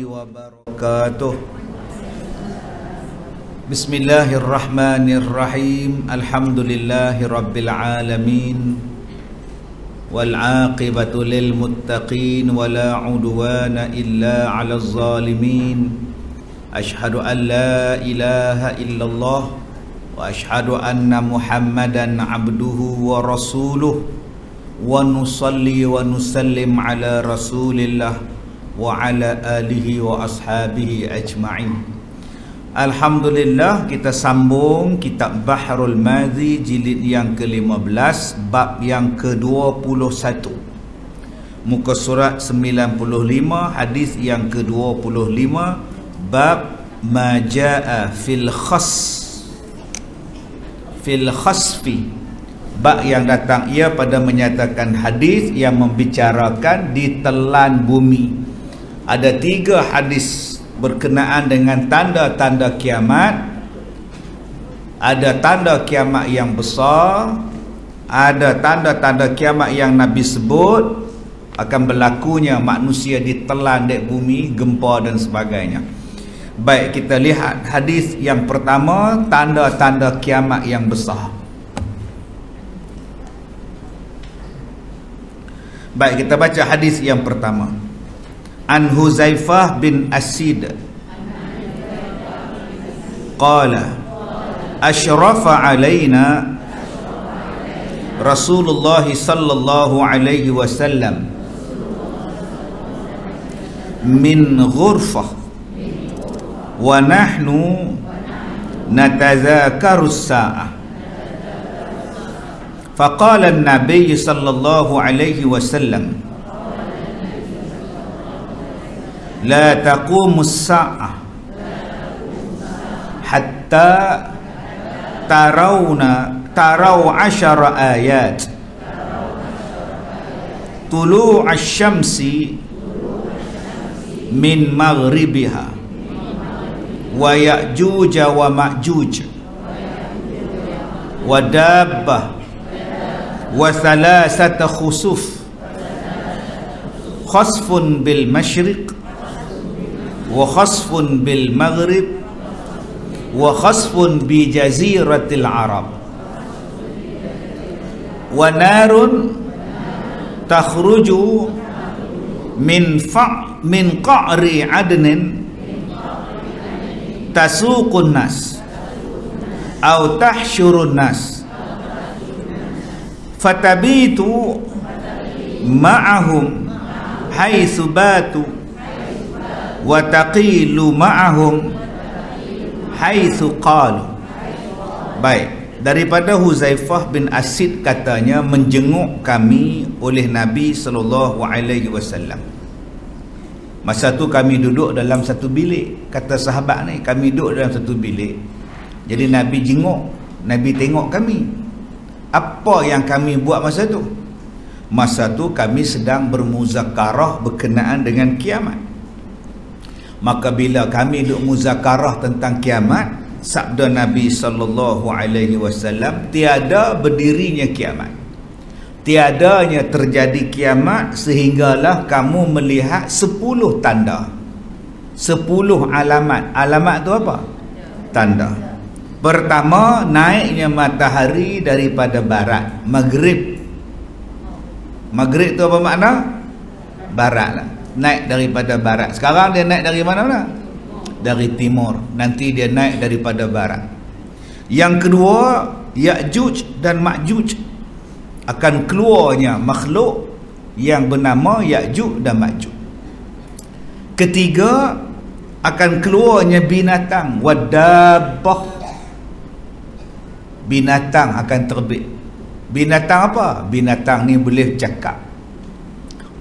wabarakatuh. Bismillahirrahmanirrahim. Alhamdulillahirabbil alamin. Wal 'aqibatu lil muttaqin wala 'udwana illa 'alal zalimin. Asyhadu an la ilaha illallah wa asyhadu anna Muhammadan 'abduhu wa rasuluh. Wa nusalli wa nusallim ala Rasulillah wa ala alihi wa ashabihi ajma'in. Alhamdulillah, kita sambung kitab Bahrul Madhi jilid yang ke-15, bab yang ke-21, muka surat 95, hadis yang ke-25, bab majaa fil khasfi, bab yang datang ia pada menyatakan hadis yang membicarakan ditelan bumi. Ada 3 hadis berkenaan dengan tanda-tanda kiamat. Ada tanda kiamat yang besar, ada tanda-tanda kiamat yang Nabi sebut akan berlakunya manusia ditelan di bumi, gempa dan sebagainya. Baik, kita lihat hadis yang pertama, tanda-tanda kiamat yang besar. Baik, kita baca hadis yang pertama. An Huzaifah bin Asid qala asyrafa alaina Rasulullah sallallahu alaihi wasallam min ghurfah wa nahnu natazakaru as-sa'ah faqala an-nabiy sallallahu alaihi wasallam la taqumus sa'ah hatta tarau 10 ayat tulu' asy-syamsi min maghribiha wa ya'juj wa ma'juj wa dabbah wa thalathata khusuf khasfun bil masyriq wa khasfun bil maghrib wa khasfun bi jaziratil arab wa narun takhruju min qa'ri adnin tasuqun nas aw tahsyurun nas fatabitu ma'ahum haitsu batu wa taqilu ma'ahum haitsu qalu. Baik, daripada Huzaifah bin Asid katanya, menjenguk kami oleh Nabi sallallahu alaihi wasallam. Masa tu kami duduk dalam satu bilik. Kata sahabat ni, kami duduk dalam satu bilik. Jadi Nabi jenguk, Nabi tengok kami. Apa yang kami buat masa tu? Masa tu kami sedang bermuzakarah berkenaan dengan kiamat. Maka bila kami duk muzakarah tentang kiamat, sabda Nabi sallallahu alaihi wasallam, tiada berdirinya kiamat, tiadanya terjadi kiamat sehinggalah kamu melihat 10 tanda, 10 alamat. Alamat tu apa? Tanda. Pertama, naiknya matahari daripada barat, maghrib. Maghrib tu apa makna? Barat lah, naik daripada barat. Sekarang dia naik dari mana-mana? Dari timur. Nanti dia naik daripada barat. Yang kedua, Ya'juj dan Ma'juj, akan keluarnya makhluk yang bernama Ya'juj dan Ma'juj. Ketiga, akan keluarnya binatang, wadabbah, binatang akan terbit. Binatang apa? Binatang ni boleh cakap,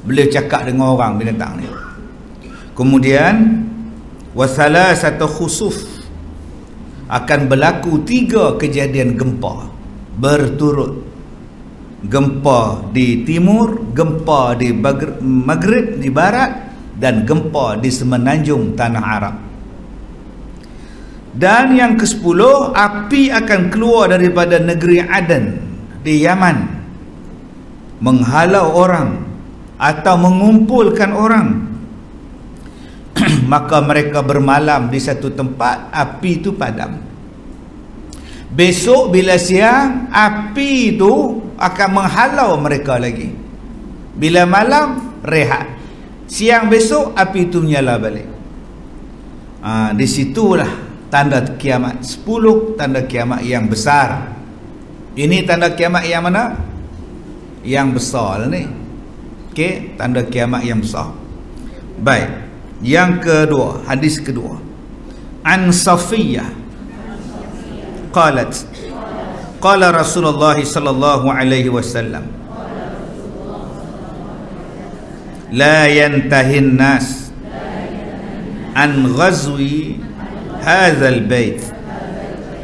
boleh cakap dengan orang binatang ni. Kemudian wasalasatu khusuf, akan berlaku 3 kejadian gempa berturut. Gempa di timur, gempa di maghrib di barat, dan gempa di semenanjung tanah Arab. Dan yang ke-10, api akan keluar daripada negeri Aden di Yaman, menghalau orang atau mengumpulkan orang. maka mereka bermalam di satu tempat, api itu padam. Besok bila siang, api itu akan menghalau mereka lagi. Bila malam, rehat. Siang besok, api itu menyala balik. Di situlah tanda kiamat. 10 tanda kiamat yang besar. Ini tanda kiamat yang mana? Yang besar ni. Okey, tanda kiamat yang besar. Baik. Yang kedua, hadis kedua. An Safiyah qalat qala Rasulullah sallallahu alaihi wasallam la yantahin nas an ghazwi hadzal bait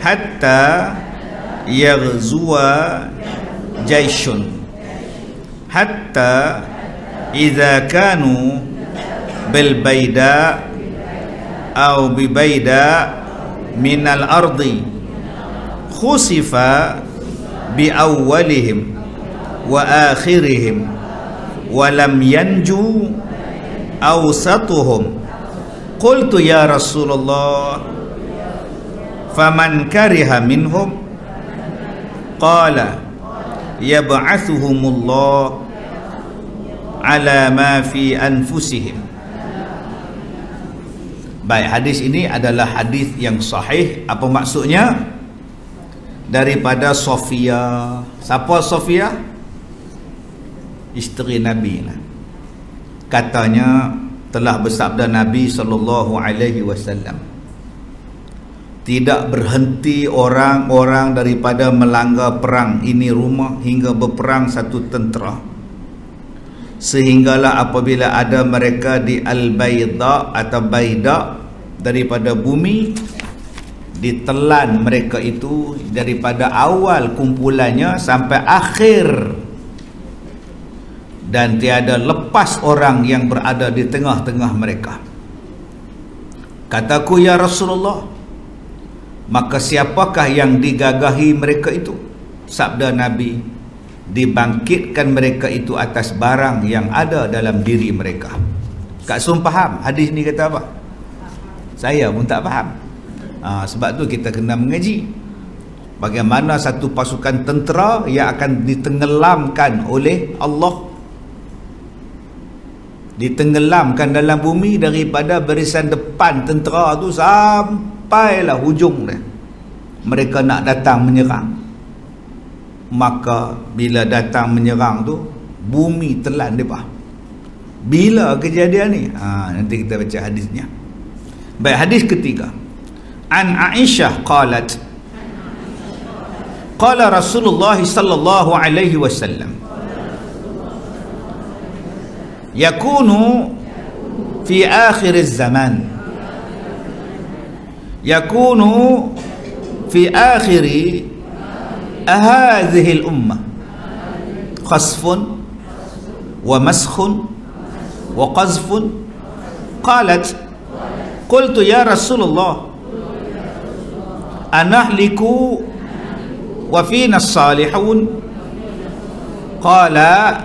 hatta yaghzuwa jayshun hatta idza kanu bil baida aw bi baida min al ardi khusifa bi awwalihim wa akhirihim wa lam yanju awsatuhum. Qultu ya Rasulullah faman kariha minhum? Qala yab'athuhumullah ala ma fi anfusihim. Baik, hadis ini adalah hadis yang sahih. Apa maksudnya? Daripada Sofia. Siapa Sofia? Isteri Nabi lah. Katanya telah bersabda Nabi SAW, tidak berhenti orang-orang daripada melanggar perang ini rumah hingga berperang satu tentera, sehinggalah apabila ada mereka di Al-Baida atau Baida daripada bumi, ditelan mereka itu daripada awal kumpulannya sampai akhir, dan tiada lepas orang yang berada di tengah-tengah mereka. Kataku, ya Rasulullah, maka siapakah yang digagahi mereka itu? Sabda Nabi, dibangkitkan mereka itu atas barang yang ada dalam diri mereka. Kak Sun faham hadis ni kata apa? Saya pun tak faham. Sebab tu kita kena mengaji bagaimana satu pasukan tentera yang akan ditenggelamkan oleh Allah, ditenggelamkan dalam bumi daripada barisan depan tentera tu sampailah hujung dia. Mereka nak datang menyerang. Maka bila datang menyerang tu, bumi telan mereka. Bila kejadian ni? Nanti kita baca hadisnya. Baik, hadis ketiga. An Aisyah qalat qala Rasulullah sallallahu alaihi wasallam yakunu fi akhir zaman, yakunu fi akhir hadhihi al-ummah khasfun wa maskhun wa qazfun. Qalat qultu ya Rasulullah anahliku wa fina as-salihun? Qala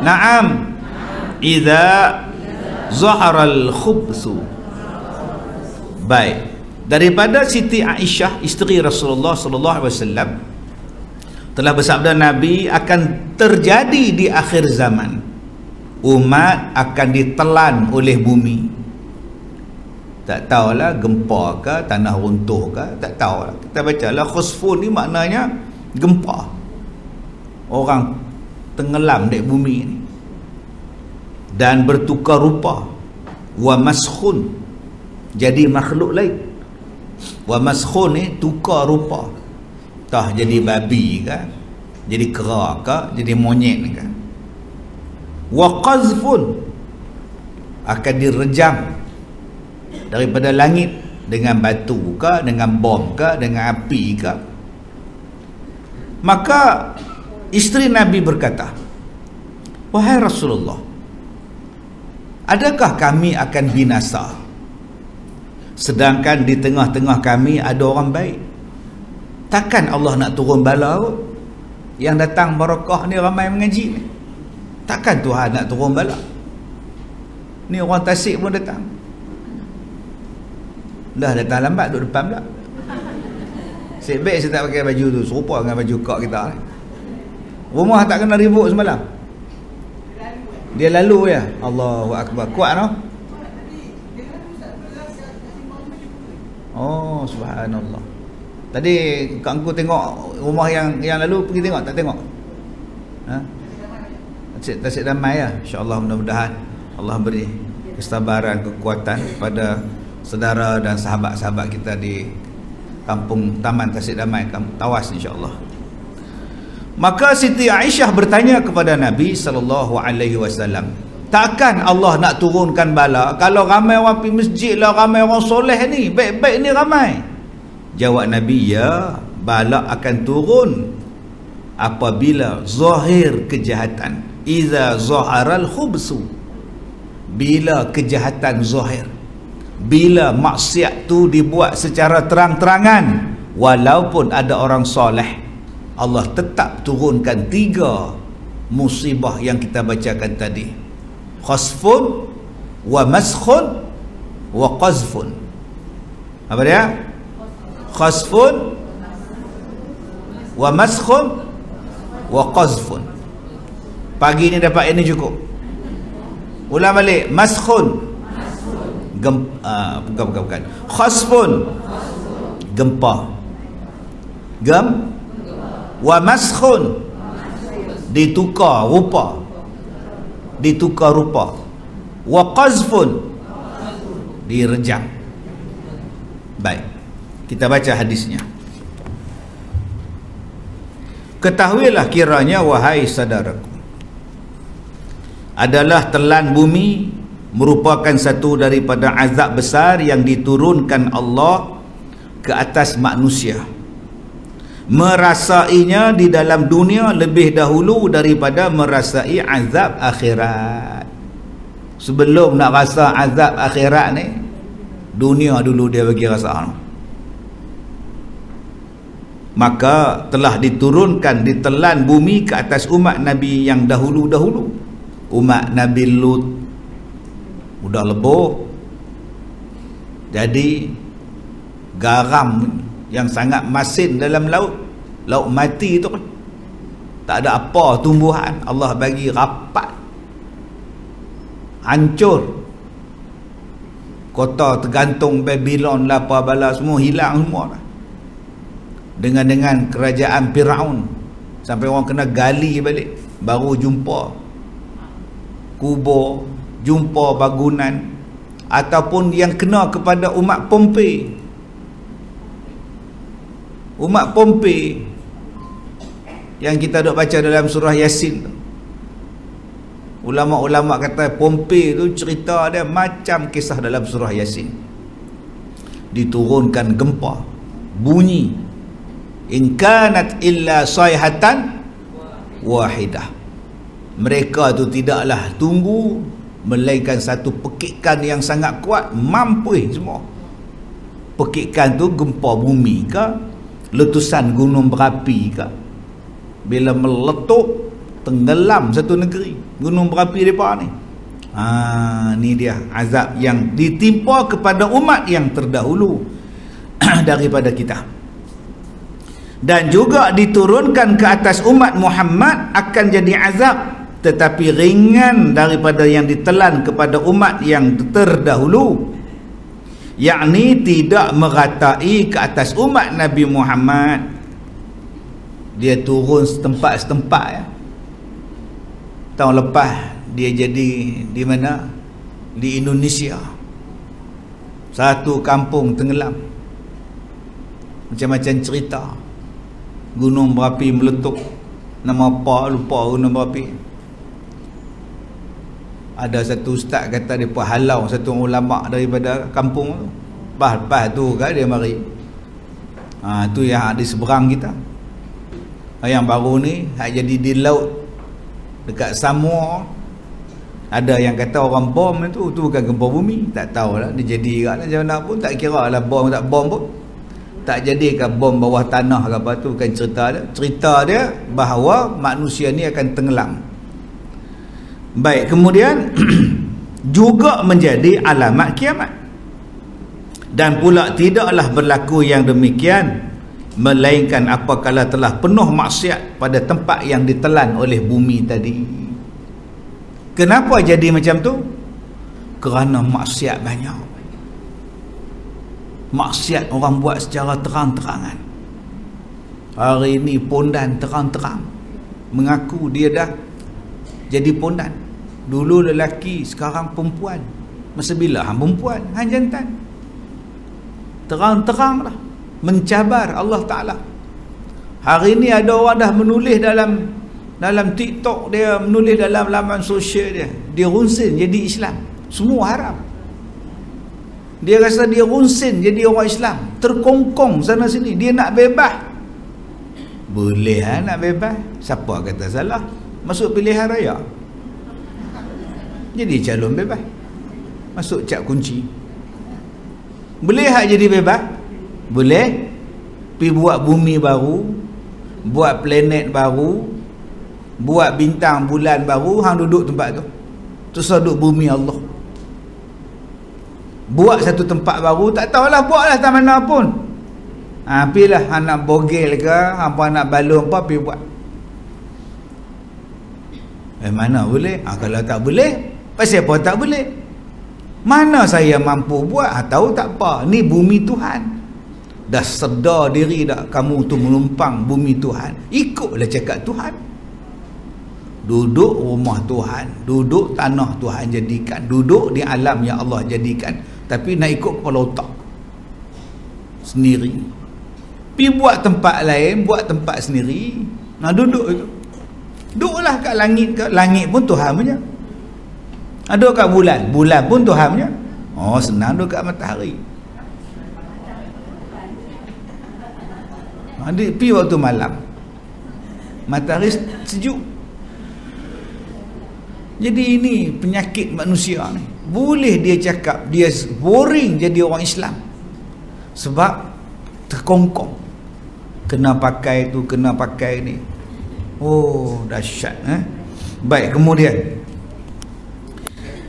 na'am idza zahara al-khubthu. Baik, daripada Siti Aisyah isteri Rasulullah sallallahu alaihi wasallam telah bersabda Nabi, akan terjadi di akhir zaman umat akan ditelan oleh bumi. Tak tahulah gempa ke, tanah runtuh ke, tak tahulah. Kita bacalah khusfun ni maknanya gempa, orang tenggelam di bumi ni, dan bertukar rupa. Wa maskhun, jadi makhluk lain. Wa maskhun ni tukar rupa, tah jadi babi ke, jadi kera ke, jadi monyet ke. Wa qazfun, akan direjam daripada langit dengan batu ke, dengan bom ke, dengan api ke. Maka isteri Nabi berkata, wahai Rasulullah, adakah kami akan binasa sedangkan di tengah-tengah kami ada orang baik? Takkan Allah nak turun bala? Yang datang barakah ni ramai mengaji ni, takkan Tuhan nak turun bala? Ni orang Tasik pun datang, Dah datang lambat duduk depan pula. Sebab saya tak pakai baju tu, serupa dengan baju kak kita ni. Rumah tak kena ribut semalam. Dia lalu ya. Allahu akbar. Kuat noh. Oh, subhanallah. Tadi kak aku tengok rumah yang lalu, pergi tengok tak tengok? Ha? Tasik damai ya. Insya-Allah, mudah-mudahan Allah beri kesabaran, kekuatan kepada saudara dan sahabat-sahabat kita di kampung Taman Tasik Damai, Tawas, insya-Allah. Maka Siti Aisyah bertanya kepada Nabi sallallahu alaihi wasallam, takkan Allah nak turunkan bala kalau ramai orang pergi masjid lah, ramai orang soleh ni, baik-baik ni ramai? Jawab Nabi, ya, bala akan turun apabila zahir kejahatan, iza zaharal khubsu, bila kejahatan zahir, bila maksiat tu dibuat secara terang-terangan, walaupun ada orang soleh, Allah tetap turunkan 3 musibah yang kita bacakan tadi: khasfun wa maskhun wa qazfun. Apa dia? Khasfun wa maskhun wa qazfun. Pagi ni dapat ini cukup. Ulang balik. Maskhun, bukan. Khasfun, gempa. Wa maskhun, ditukar rupa. Wa qazfun, direjam. Baik, kita baca hadisnya. Ketahuilah kiranya, wahai saudaraku, adalah telan bumi merupakan satu daripada azab besar yang diturunkan Allah ke atas manusia. Merasainya di dalam dunia lebih dahulu daripada merasai azab akhirat. Sebelum nak rasa azab akhirat ni, dunia dulu dia bagi rasa. Maka telah diturunkan, ditelan bumi ke atas umat Nabi yang dahulu-dahulu. Umat Nabi Lut udah lebur, jadi garam yang sangat masin dalam laut mati tu kan, tak ada apa tumbuhan, Allah bagi rapat, hancur, kota tergantung Babylon, lapa bala semua hilang semua lah. Dengan kerajaan Firaun, sampai orang kena gali balik baru jumpa kubur, jumpa bangunan. Ataupun yang kena kepada umat Pompei. Umat Pompei yang kita duk baca dalam surah Yasin. Ulama-ulama kata Pompei tu cerita dia macam kisah dalam surah Yasin. Diturunkan gempa, bunyi, in kanat illa sayhatan wahidah. Mereka tu tidaklah tunggu melainkan satu pekikan yang sangat kuat, mampu semua. Pekikan tu gempa bumi ke, letusan gunung berapi ke. Bila meletup, tenggelam satu negeri, gunung berapi mereka ni. Ni dia azab yang ditimpa kepada umat yang terdahulu daripada kita. Dan juga diturunkan ke atas umat Muhammad akan jadi azab, tetapi ringan daripada yang ditelan kepada umat yang terdahulu, yakni tidak meratai ke atas umat Nabi Muhammad. Dia turun setempat-setempat ya. Tahun lepas dia jadi di mana? Di Indonesia. Satu kampung tenggelam. Macam-macam cerita. Gunung berapi meletup. Nama apa lupa gunung berapi. Ada satu ustaz kata dia pun halau satu ulama daripada kampung tu. Lepas tu kan dia mari. Tu yang di seberang kita. Yang baru ni jadi di laut dekat Samoa. Ada yang kata orang bom tu bukan gempa bumi. Tak tahulah dia jadi kat macam mana pun, tak kira lah bom tak bom pun. Tak jadikan bom bawah tanah ke apa tu, bukan cerita dia. Cerita dia bahawa manusia ni akan tenggelam. Baik, kemudian juga menjadi alamat kiamat. Dan pula tidaklah berlaku yang demikian melainkan apabila telah penuh maksiat pada tempat yang ditelan oleh bumi tadi. Kenapa jadi macam tu? Kerana maksiat banyak. Maksiat orang buat secara terang-terangan. Hari ini pondan terang-terang mengaku dia dah jadi pondan. Dulu lelaki, sekarang perempuan. Masa bila hang perempuan, hang jantan. Terang-terang lah mencabar Allah Ta'ala. Hari ini ada orang dah menulis dalam TikTok dia, menulis dalam laman sosial dia, dia runsin jadi Islam. Semua haram. Dia rasa dia runsin jadi orang Islam, terkongkong sana sini, dia nak bebas. Boleh nak bebas? Siapa kata salah? Masuk pilihan raya, jadi calon bebas, masuk cap kunci. Boleh jadi bebas? Boleh. Pergi buat bumi baru, buat planet baru, buat bintang bulan baru, hang duduk tempat tu. Terus duduk bumi Allah. Buat satu tempat baru, tak tahulah buatlah tak mana pun. Pergilah hang nak bogel ke, apa nak balon apa, pergi buat. Mana boleh? Kalau tak boleh, pasal apa tak boleh? Mana saya mampu buat? Tahu tak apa, ni bumi Tuhan. Dah sedar diri tak kamu tu menumpang bumi Tuhan? Ikutlah cakap Tuhan. Duduk rumah Tuhan, duduk tanah Tuhan jadikan, duduk di alam yang Allah jadikan, tapi nak ikut kepala otak sendiri. Pergi buat tempat lain, buat tempat sendiri. Nak duduk itu, duduklah kat langit. Kat langit pun Tuhan punya. Ada kat bulan, bulan pun Tuhan punya. Oh, senang duduk kat matahari. Dia pergi waktu malam, matahari sejuk. Jadi ini penyakit manusia ni. Boleh dia cakap dia boring jadi orang Islam sebab terkongkong, kena pakai tu, kena pakai ni. Oh, dahsyat. Baik, kemudian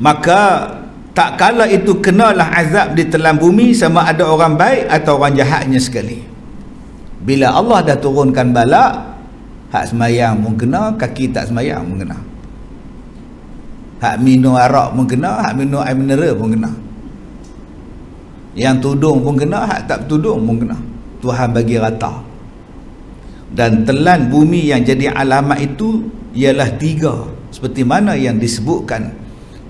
maka tak kala itu kenalah azab di telan bumi, sama ada orang baik atau orang jahatnya sekali. Bila Allah dah turunkan bala, hak semayang pun kena, kaki tak semayang pun kena. Hak minum arak pun kena, hak minum air mineral pun kena. Yang tudung pun kena, hak tak tudung pun kena. Tuhan bagi rata. Dan telan bumi yang jadi alamat itu ialah 3, seperti mana yang disebutkan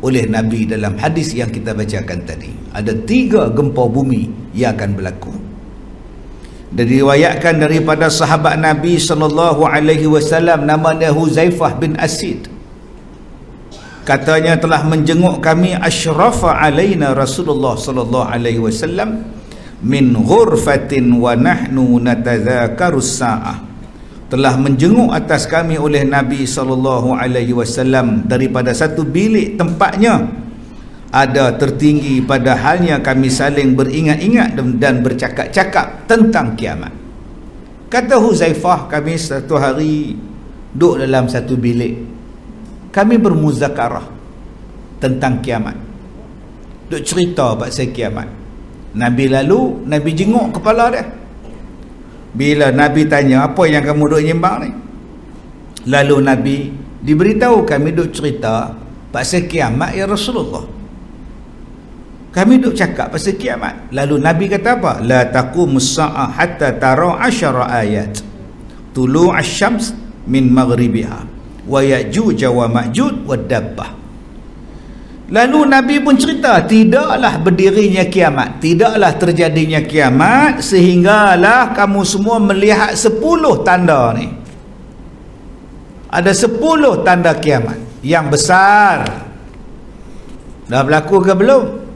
oleh Nabi dalam hadis yang kita bacakan tadi. Ada 3 gempa bumi yang akan berlaku. Dan diriwayatkan daripada sahabat Nabi SAW, namanya Huzaifah bin Asid. Katanya telah menjenguk kami asyrafa alaina Rasulullah SAW min ghurfatin wa nahnu natadzakaru sa'ah. Telah menjenguk atas kami oleh Nabi SAW daripada satu bilik tempatnya ada tertinggi, pada halnya kami saling beringat-ingat dan bercakap-cakap tentang kiamat. Kata Huzaifah, kami satu hari duduk dalam satu bilik, kami bermuzakarah tentang kiamat, duduk cerita pasal kiamat. Nabi lalu, Nabi jenguk kepala dia. Bila Nabi tanya, apa yang kamu duduk nyembang ni? Lalu Nabi diberitahu, kami duduk cerita pasal kiamat ya Rasulullah. Kami duk cakap pasal kiamat. Lalu Nabi kata apa? La taqumus sa'ah hatta tara 10 ayat. Tulu' asy-syams min maghribiha wa ya'juj wa ma'juj wa dabbah. Lalu Nabi pun cerita, tidaklah berdirinya kiamat, tidaklah terjadinya kiamat sehinggalah kamu semua melihat 10 tanda ni. Ada 10 tanda kiamat yang besar. Dah berlaku ke belum?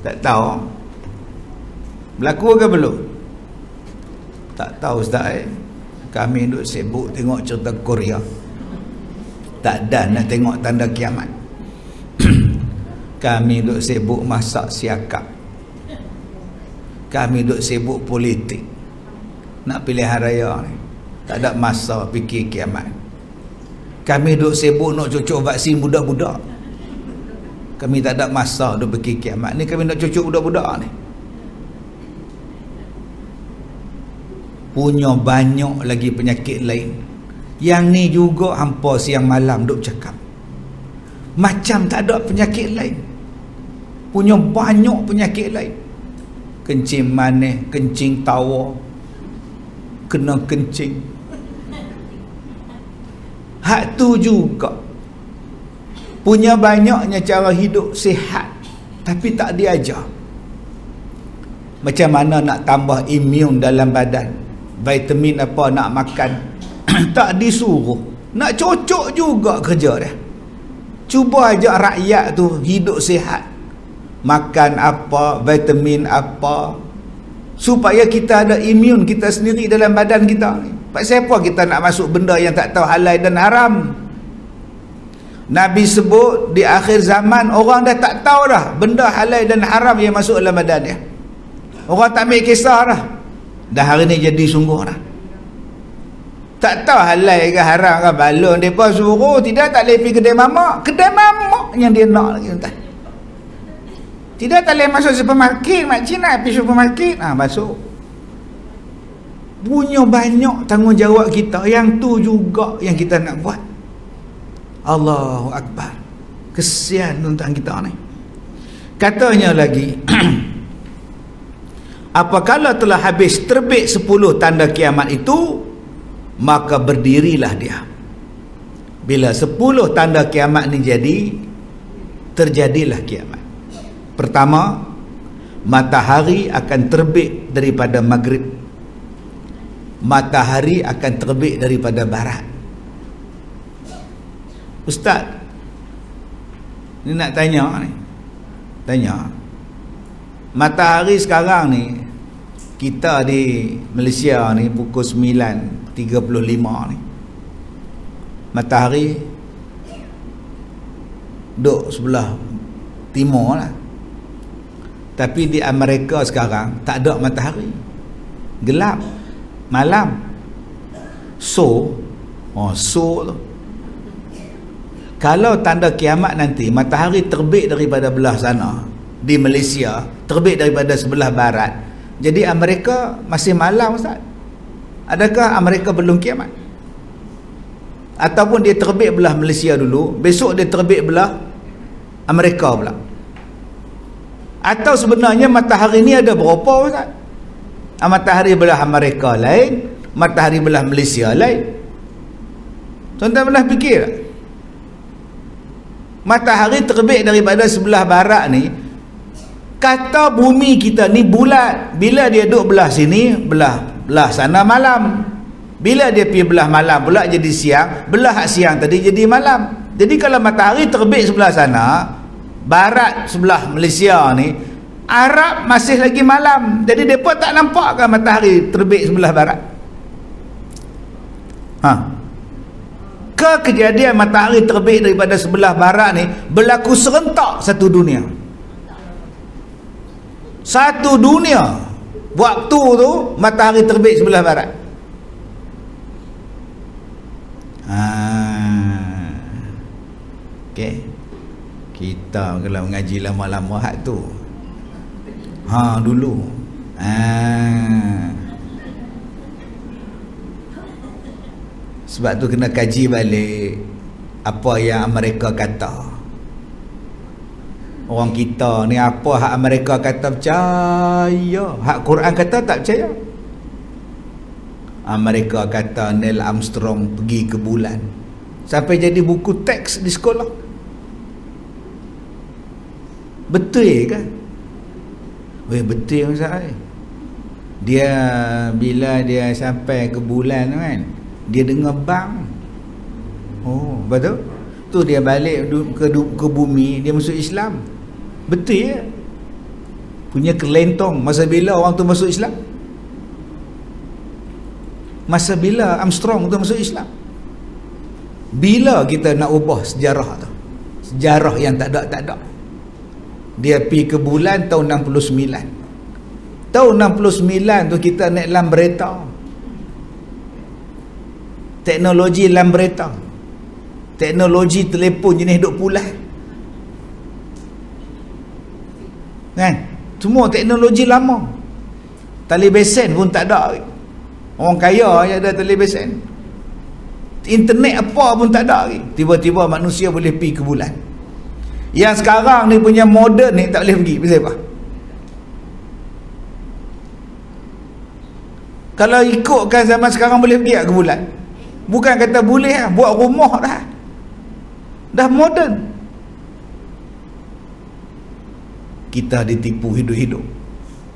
Tak tahu. Berlaku ke belum? Tak tahu Ustaz. Kami duk sibuk tengok cerita Korea, tak ada nak tengok tanda kiamat. Kami duk sibuk masak siakap. Kami duk sibuk politik, nak pilihan raya ni, tak ada masa fikir kiamat. Kami duk sibuk nak cucuk vaksin budak-budak. Kami tak ada masa duk fikir kiamat ni, kami nak cucuk budak-budak ni. Punya banyak lagi penyakit lain. Yang ni juga hampa siang malam duk cakap. Macam tak ada penyakit lain. Punya banyak penyakit lain. Kencing manis, kencing tawa, kena kencing. Hak tu juga. Punya banyaknya cara hidup sihat, tapi tak diajar. Macam mana nak tambah imun dalam badan, vitamin apa nak makan, tak disuruh. Nak cocok juga kerja dia. Cuba ajak rakyat tu hidup sihat, makan apa, vitamin apa, supaya kita ada imun kita sendiri dalam badan kita. Pasal apa kita nak masuk benda yang tak tahu halal dan haram? Nabi sebut di akhir zaman orang dah tak tahu dah benda halal dan haram yang masuk dalam badan dia. Orang tak ambil kisah dah. Dah hari ni jadi sungguh dah. Tak tahu halal ke haram ke, balon depa suruh tidak tak boleh pergi kedai mamak. Kedai mamak yang dia nak lagi tuan. Tidak tak boleh masuk supermarket, makcik nak pergi supermarket. Masuk. Punya banyak tanggungjawab kita, yang tu juga yang kita nak buat. Allahu Akbar. Kesian tuan kita ni. Katanya lagi apabila telah habis terbit 10 tanda kiamat itu, maka berdirilah dia. Bila 10 tanda kiamat ni jadi, terjadilah kiamat. Pertama, matahari akan terbit daripada maghrib. Matahari akan terbit daripada barat. Ustaz, ni nak tanya ni. Tanya. Matahari sekarang ni, kita di Malaysia ni pukul 9.35 ni. Matahari duduk sebelah timur lah. Tapi di Amerika sekarang tak ada matahari. Gelap. Malam. So tu. Kalau tanda kiamat nanti matahari terbit daripada belah sana di Malaysia, terbit daripada sebelah barat, jadi Amerika masih malam, Ustaz? Adakah Amerika belum kiamat? Ataupun dia terbit belah Malaysia dulu, besok dia terbit belah Amerika pula? Atau sebenarnya matahari ni ada berapa, Ustaz? Matahari belah Amerika lain, matahari belah Malaysia lain. Tuan-tuan pernah fikir tak? Matahari terbit daripada sebelah barat ni, kata bumi kita ni bulat. Bila dia duduk belah sini, belah sana malam. Bila dia pergi belah malam pula jadi siang, belah siang tadi jadi malam. Jadi kalau matahari terbit sebelah sana, barat sebelah Malaysia ni, Arab masih lagi malam. Jadi mereka tak nampakkan matahari terbit sebelah barat. Kejadian matahari terbit daripada sebelah barat ni berlaku serentak satu dunia. Satu dunia waktu tu matahari terbit sebelah barat. Okey. Kita kalau mengaji lama-lama hak tu. Dulu. Sebab tu kena kaji balik apa yang Amerika kata. Orang kita ni apa hak Amerika kata percaya, hak Quran kata tak percaya. Amerika kata Neil Armstrong pergi ke bulan, sampai jadi buku teks di sekolah. Betul ke? Betul Ustaz. Dia bila dia sampai ke bulan kan, dia dengar bang. Betul? Tu dia balik ke bumi, dia masuk Islam. Betul ya? Punya kelentong. Masa bila orang tu masuk Islam? Masa bila Armstrong tu masuk Islam? Bila kita nak ubah sejarah tu? Sejarah yang tak ada. Dia pergi ke bulan tahun 69. Tahun 69 tu kita naik lambreta. Teknologi lambreta. Teknologi telefon jenis duk pulas. Kan? Semua teknologi lama. Tali besen pun tak ada. Orang kaya yang ada tali besen. Internet apa pun tak ada. Tiba-tiba manusia boleh pergi ke bulan. Yang sekarang ni punya moden ni tak boleh pergi. Pasal apa? Kalau ikutkan zaman sekarang boleh pergi ke bulan. Bukan kata boleh, buat rumah dah. Dah moden. Kita ditipu hidup-hidup.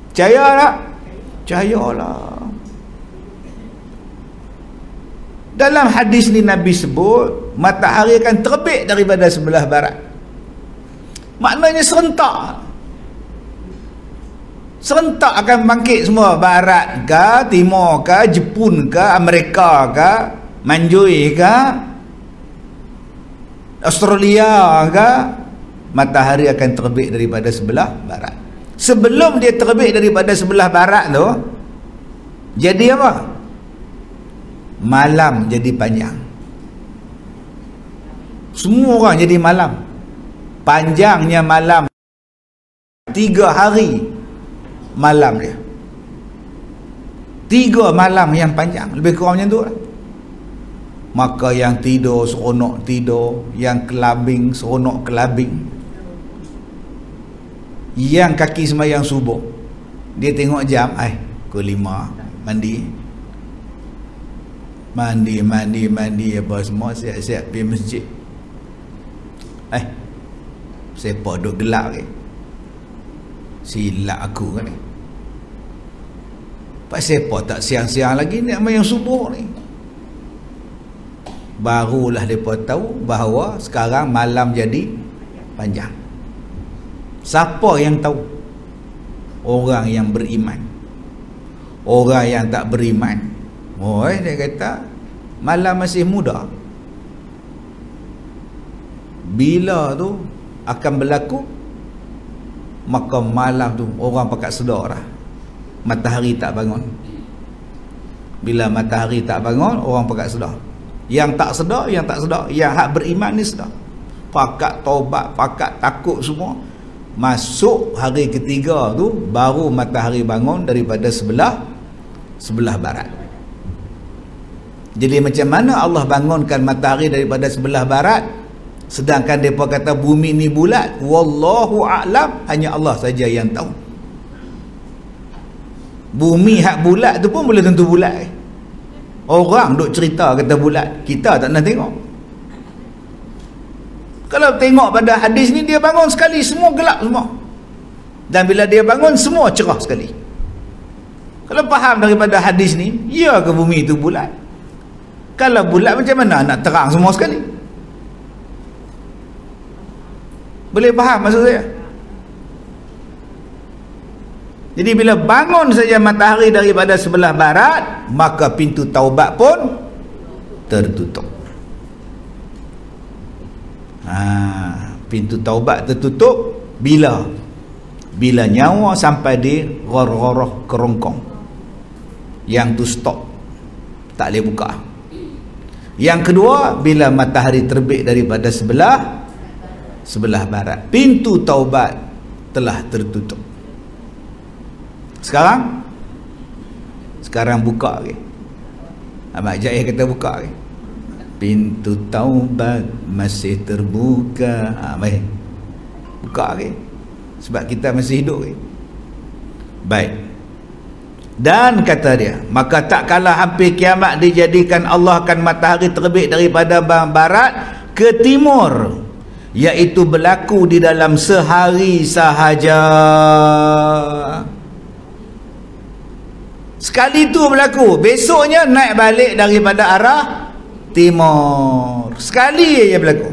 Percaya tak? Percayalah. Dalam hadis ni Nabi sebut matahari akan terbit daripada sebelah barat. Maknanya serentak. Serentak akan bangkit semua. Barat ke, timur ke, Jepun ke, Amerika ke, Manjui ke, Australia ke, matahari akan terbit daripada sebelah barat. Sebelum dia terbit daripada sebelah barat tu, jadi apa? Malam jadi panjang. Semua orang jadi malam. Panjangnya malam 3 hari malam dia. 3 malam yang panjang. Lebih kurang macam tu lah. Maka yang tidur seronok tidur, yang kelabing seronok kelabing, yang kaki sembahyang subuh dia tengok jam, pukul 5 mandi apa semua, siap-siap pergi masjid. Siapa duduk gelap ke? Silap aku kan ni. Pak siapa tak siang-siang lagi ni yang subuh ni? Barulah mereka tahu bahawa sekarang malam jadi panjang. Siapa yang tahu? Orang yang beriman. Orang yang tak beriman, dia kata malam masih muda. Bila tu akan berlaku, maka malam tu orang pakat sedar dah matahari tak bangun. Bila matahari tak bangun, orang pakat sedar. Yang tak sedar, yang hak beriman ni sedar. Pakat taubat, pakat takut semua. Masuk hari ketiga tu baru matahari bangun daripada sebelah barat. Jadi macam mana Allah bangunkan matahari daripada sebelah barat, sedangkan mereka kata bumi ni bulat? Wallahu a'lam, hanya Allah saja yang tahu. Bumi hak bulat tu pun boleh tentu bulat. Orang duk cerita kata bulat, kita tak nak tengok. Kalau tengok pada hadis ni, dia bangun sekali semua gelap semua. Dan bila dia bangun semua cerah sekali. Kalau faham daripada hadis ni, ya ke bumi itu bulat? Kalau bulat macam mana nak terang semua sekali? Boleh faham maksud saya? Jadi bila bangun saja matahari daripada sebelah barat, maka pintu taubat pun tertutup. Pintu taubat tertutup bila nyawa sampai di ghar-gharah kerongkong. Yang tu stop, tak boleh buka. Yang kedua, bila matahari terbit daripada sebelah barat, pintu taubat telah tertutup. Sekarang buka ke? Ahmad Jaya kata buka ke? Pintu taubat masih terbuka. Baik. Buka ke? Sebab kita masih hidup ke? Baik. Dan kata dia, maka tak kalah hampir kiamat dijadikan Allah akan matahari terbit daripada barat ke timur, iaitu berlaku di dalam sehari sahaja. Sekali tu berlaku, besoknya naik balik daripada arah timur. Sekali aja berlaku.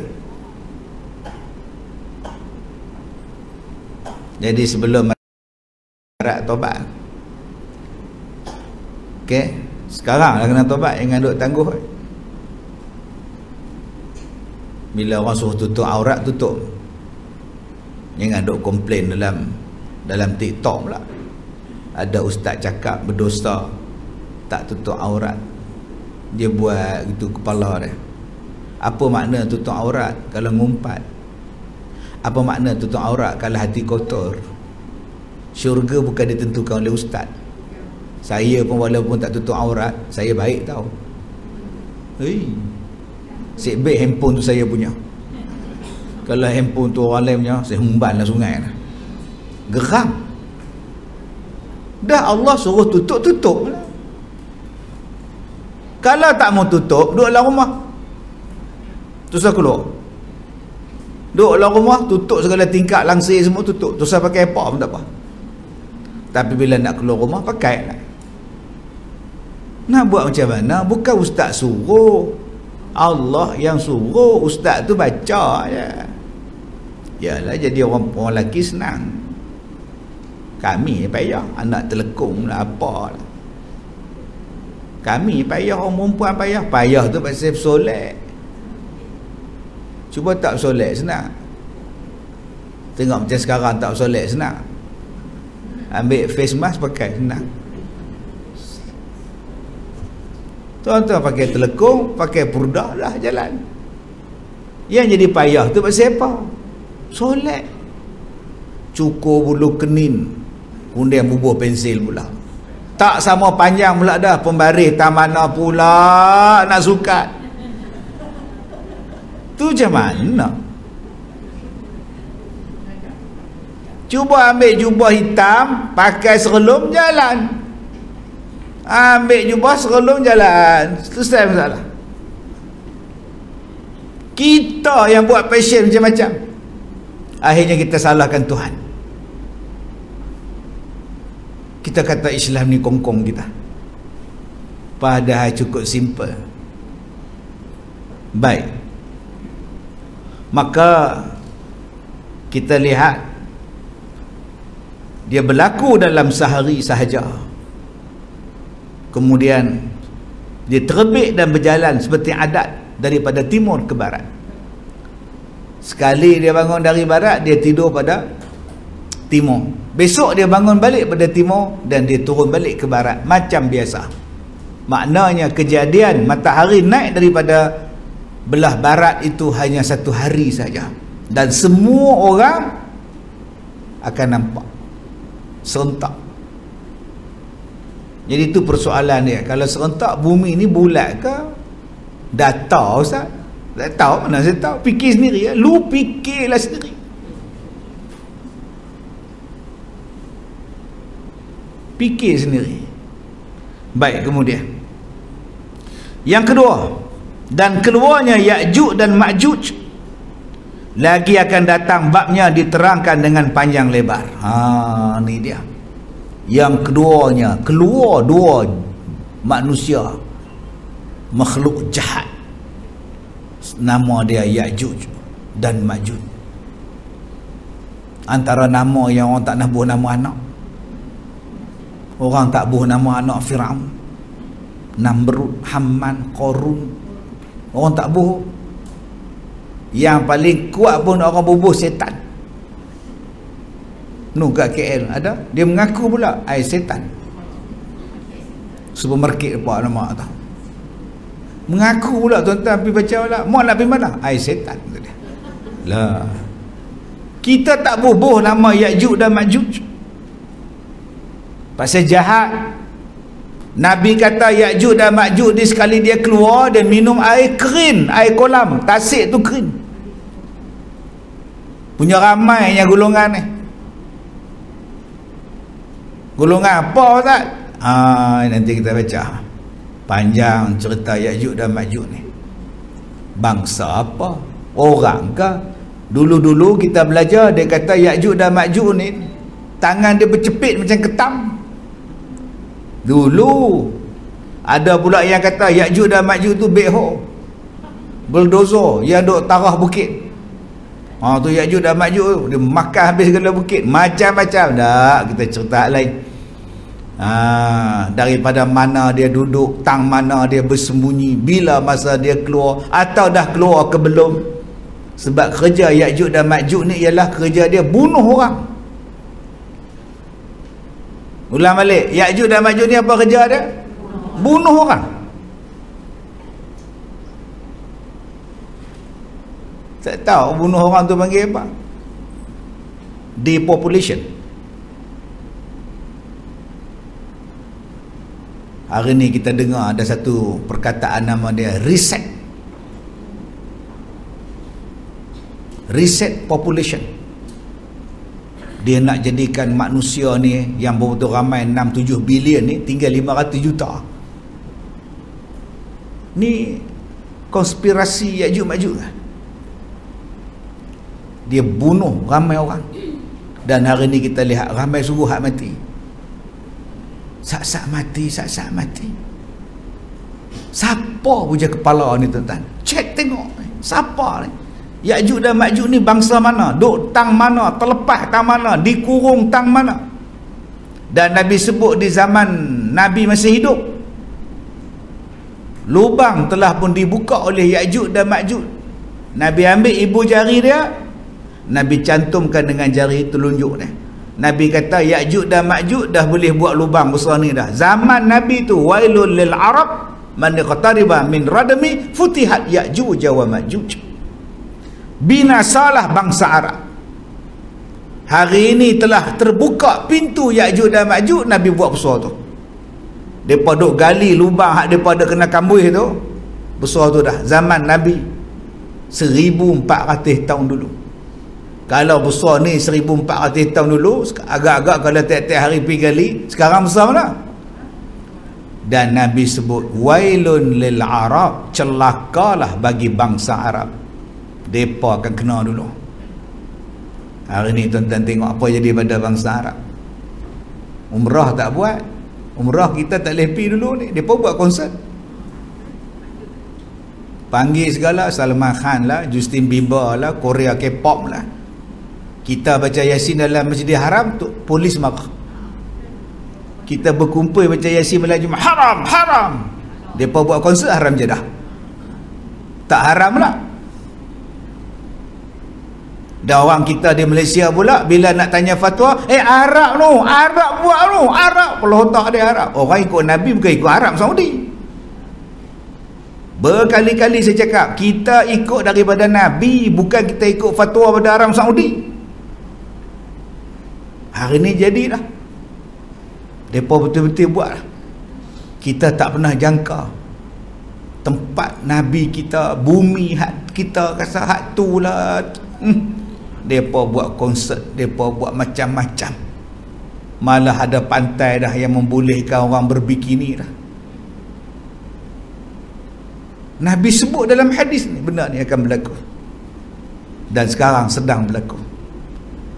Jadi sebelum barat tobat, okey, sekarang lah kena tobat, jangan duk tangguh. Bila orang suruh tutup aurat, tutup. Jangan duk komplain dalam TikTok pula. Ada ustaz cakap berdosa tak tutup aurat. Dia buat gitu kepala dia. Apa makna tutup aurat kalau ngumpat? Apa makna tutup aurat kalau hati kotor? Syurga bukan ditentukan oleh ustaz. Saya pun walaupun tak tutup aurat, saya baik tau. Sik baik handphone tu saya punya. Kalau handphone tu orang lain punya, saya humban lah sungai lah. Geram. Dah Allah suruh tutup, tutup lah. Kalau tak mau tutup, duduk dalam rumah. Terus aku keluar. Duduk dalam rumah, tutup segala tingkap, langsir semua tutup. Terus pakai apa pun tak apa. Tapi bila nak keluar rumah, pakai lah. Nak buat macam mana? Bukan ustaz suruh. Allah yang suruh. Ustaz tu baca je. Yalah, jadi orang lelaki senang. Kami payah. Anak telekung lah, apa lah. Kami payah, orang perempuan payah. Payah tu pasal bersolek. Cuba tak bersolek, senang. Tengok macam sekarang tak bersolek, senang. Ambil face mask pakai, senang. Tuan-tuan pakai telekung, pakai purdah lah jalan. Yang jadi payah tu pasal apa? Solek. Cukur bulu kenin, kemudian bubuh pensil pula. Tak sama panjang pula dah, pembaris tak mana pula nak sukat. Tu macam mana? Cuba ambil jubah hitam, pakai serelum, jalan. Ambil jubah serelum, jalan. Selesai masalah. Kita yang buat passion macam-macam. Akhirnya kita salahkan Tuhan. Kita kata Islam ni kongkong kita. Padahal cukup simple. Baik. Maka kita lihat dia berlaku dalam sehari sahaja. Kemudian dia terbit dan berjalan seperti adat daripada timur ke barat. Sekali dia bangun dari barat, dia tidur pada timur. Besok dia bangun balik pada timur dan dia turun balik ke barat macam biasa. Maknanya kejadian matahari naik daripada belah barat itu hanya satu hari saja. Dan semua orang akan nampak serentak. Jadi itu persoalan dia. Kalau serentak bumi ni bulat ke datar, ustaz? Tak tahu, mana saya tahu. Fikir sendiri ya. Lu fikirlah sendiri. Fikir sendiri. Baik, kemudian yang kedua, dan keluarnya Ya'juj dan Ma'juj lagi akan datang, babnya diterangkan dengan panjang lebar. Ni dia. Yang keduanya, keluar dua manusia, makhluk jahat. Nama dia Ya'juj dan Ma'juj. Antara nama yang orang tak nak buh nama anak. Orang tak buh nama anak Firaun, Namrud, Haman, Qarun. Orang tak buh. Yang paling kuat pun orang bubuh setan. Kat KL ada, dia mengaku pula ai setan. Supermarket apa nama tu. Mengaku pula, tuan-tuan pergi baca pula. Mau nak pergi mana? Ai setan tu dia. Lah. Kita tak bubuh nama Ya'juj dan Ma'juj. Pasal jahat. Nabi kata Ya'juj dan Ma'juj ni sekali dia keluar dan minum air kering, air kolam, tasik tu kering. Punya ramainya golongan ni. Golongan apa Ustaz? Nanti kita baca. Panjang cerita Ya'juj dan Ma'juj ni. Bangsa apa? Orang ke? Dulu-dulu kita belajar, dia kata Ya'juj dan Ma'juj ni tangan dia bercepit macam ketam. Dulu ada pula yang kata Ya'juj dan Ma'juj tu backhoe, bulldozer yang duk tarah bukit. Tu Ya'juj dan Ma'juj, dia makan habis segala bukit. Macam-macam. Dah kita cerita lain. Daripada mana dia duduk, tang mana dia bersembunyi, bila masa dia keluar, atau dah keluar ke belum. Sebab kerja Ya'juj dan Ma'juj ni ialah kerja dia bunuh orang. Ulang balik, Ya'juj dan Ma'juj ni apa kerja dia? Bunuh orang. Tak tahu bunuh orang tu panggil apa? Depopulation. Hari ni kita dengar ada satu perkataan nama dia reset population. Dia nak jadikan manusia ni yang betul ramai 6-7 bilion ni tinggal 500 juta. Ni konspirasi Ya'juj Ma'juj. Dia bunuh ramai orang. Dan hari ni kita lihat ramai sungguh hak mati. Sak-sak mati. Siapa punya kepala ni tuan-tuan? Cek tengok. Siapa ni? Ya'juj dan Ma'juj ni bangsa mana? Duk tang mana? Terlepas tang mana? Dikurung tang mana? Dan Nabi sebut di zaman Nabi masih hidup, lubang telah pun dibuka oleh Ya'juj dan Ma'juj. Nabi ambil ibu jari dia, Nabi cantumkan dengan jari telunjuk dia. Nabi kata Ya'juj dan Ma'juj dah boleh buat lubang besar ni dah. Zaman Nabi tu, wailul lil Arab man qatariba min radmi futihat Ya'juj wa Ma'juj. Binasalah bangsa Arab. Hari ini telah terbuka pintu Ya'juj dan Ma'juj. Nabi buat besar tu. Depa duk gali lubang hak depa ada kena kambuh tu. Besar tu dah. Zaman Nabi 1400 tahun dulu. Kalau besar ni 1400 tahun dulu, agak-agak kalau tiap-tiap hari pergi gali, sekarang besar mana? Dan Nabi sebut wailun lil Arab, celakalah bagi bangsa Arab. Depa akan kena dulu. Hari ni tuan-tuan tengok apa jadi pada bangsa Arab. Umrah tak buat. Umrah kita tak boleh pergi dulu ni. Depa buat konsert. Panggil segala, Salman Khan lah, Justin Bieber lah, Korea K-pop lah. Kita baca Yasin dalam Masjidil Haram tu polis marah. Kita berkumpul baca Yasin melaju haram, haram. Depa buat konsert haram je dah. Tak haram lah. Dan orang kita di Malaysia pula bila nak tanya fatwa, Arab tu, Arab buat tu, Arab. Kalau otak dia Arab. Orang ikut Nabi bukan ikut Arab Saudi. Berkali-kali saya cakap, kita ikut daripada Nabi, bukan kita ikut fatwa pada Arab Saudi. Hari ni jadilah. Mereka betul-betul buat. Kita tak pernah jangka tempat Nabi kita, bumi hak kita rasa hak tu lah. Mereka buat konsert, mereka buat macam-macam. Malah ada pantai dah yang membolehkan orang berbikini dah. Nabi sebut dalam hadis ni, benda ni akan berlaku. Dan sekarang sedang berlaku.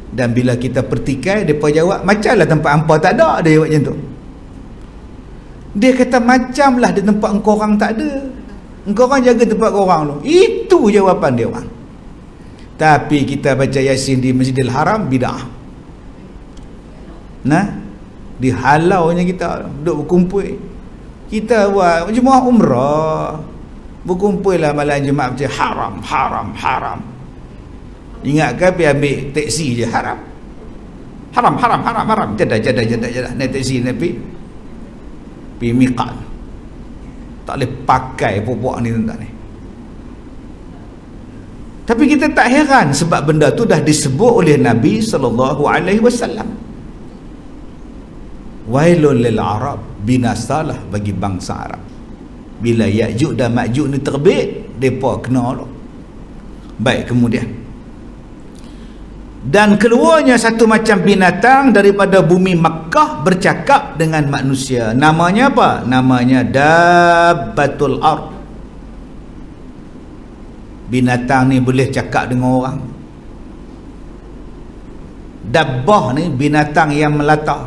Dan bila kita pertikai, mereka jawab macamlah tempat hampa tak ada. Dia jawab macam tu. Dia kata macamlah di tempat engkau orang tak ada. Engkau orang jaga tempat korang tu. Itu jawapan dia orang. Tapi kita baca Yasin di Masjidil Haram, bid'ah. Nah, dihalaunya kita duduk berkumpul. Kita buat jemaah umrah, berkumpul lah malam Jumaat macam haram, haram, haram. Ingatkan pergi ambil teksi je haram. Haram, haram, haram, haram. Jadah. Naik teksi ni pergi miqat. Tak boleh pakai pupuk ni tentang ni. Tapi kita tak heran sebab benda tu dah disebut oleh Nabi SAW. Wailul lil Arab, binasalah bagi bangsa Arab. Bila Ya'juj dan Ma'juj ni terbit, mereka kena lo. Baik, kemudian dan keluarnya satu macam binatang daripada bumi Makkah bercakap dengan manusia. Namanya apa? Namanya Dabbatul Ard. Binatang ni boleh cakap dengan orang. Dabbah ni binatang yang melata.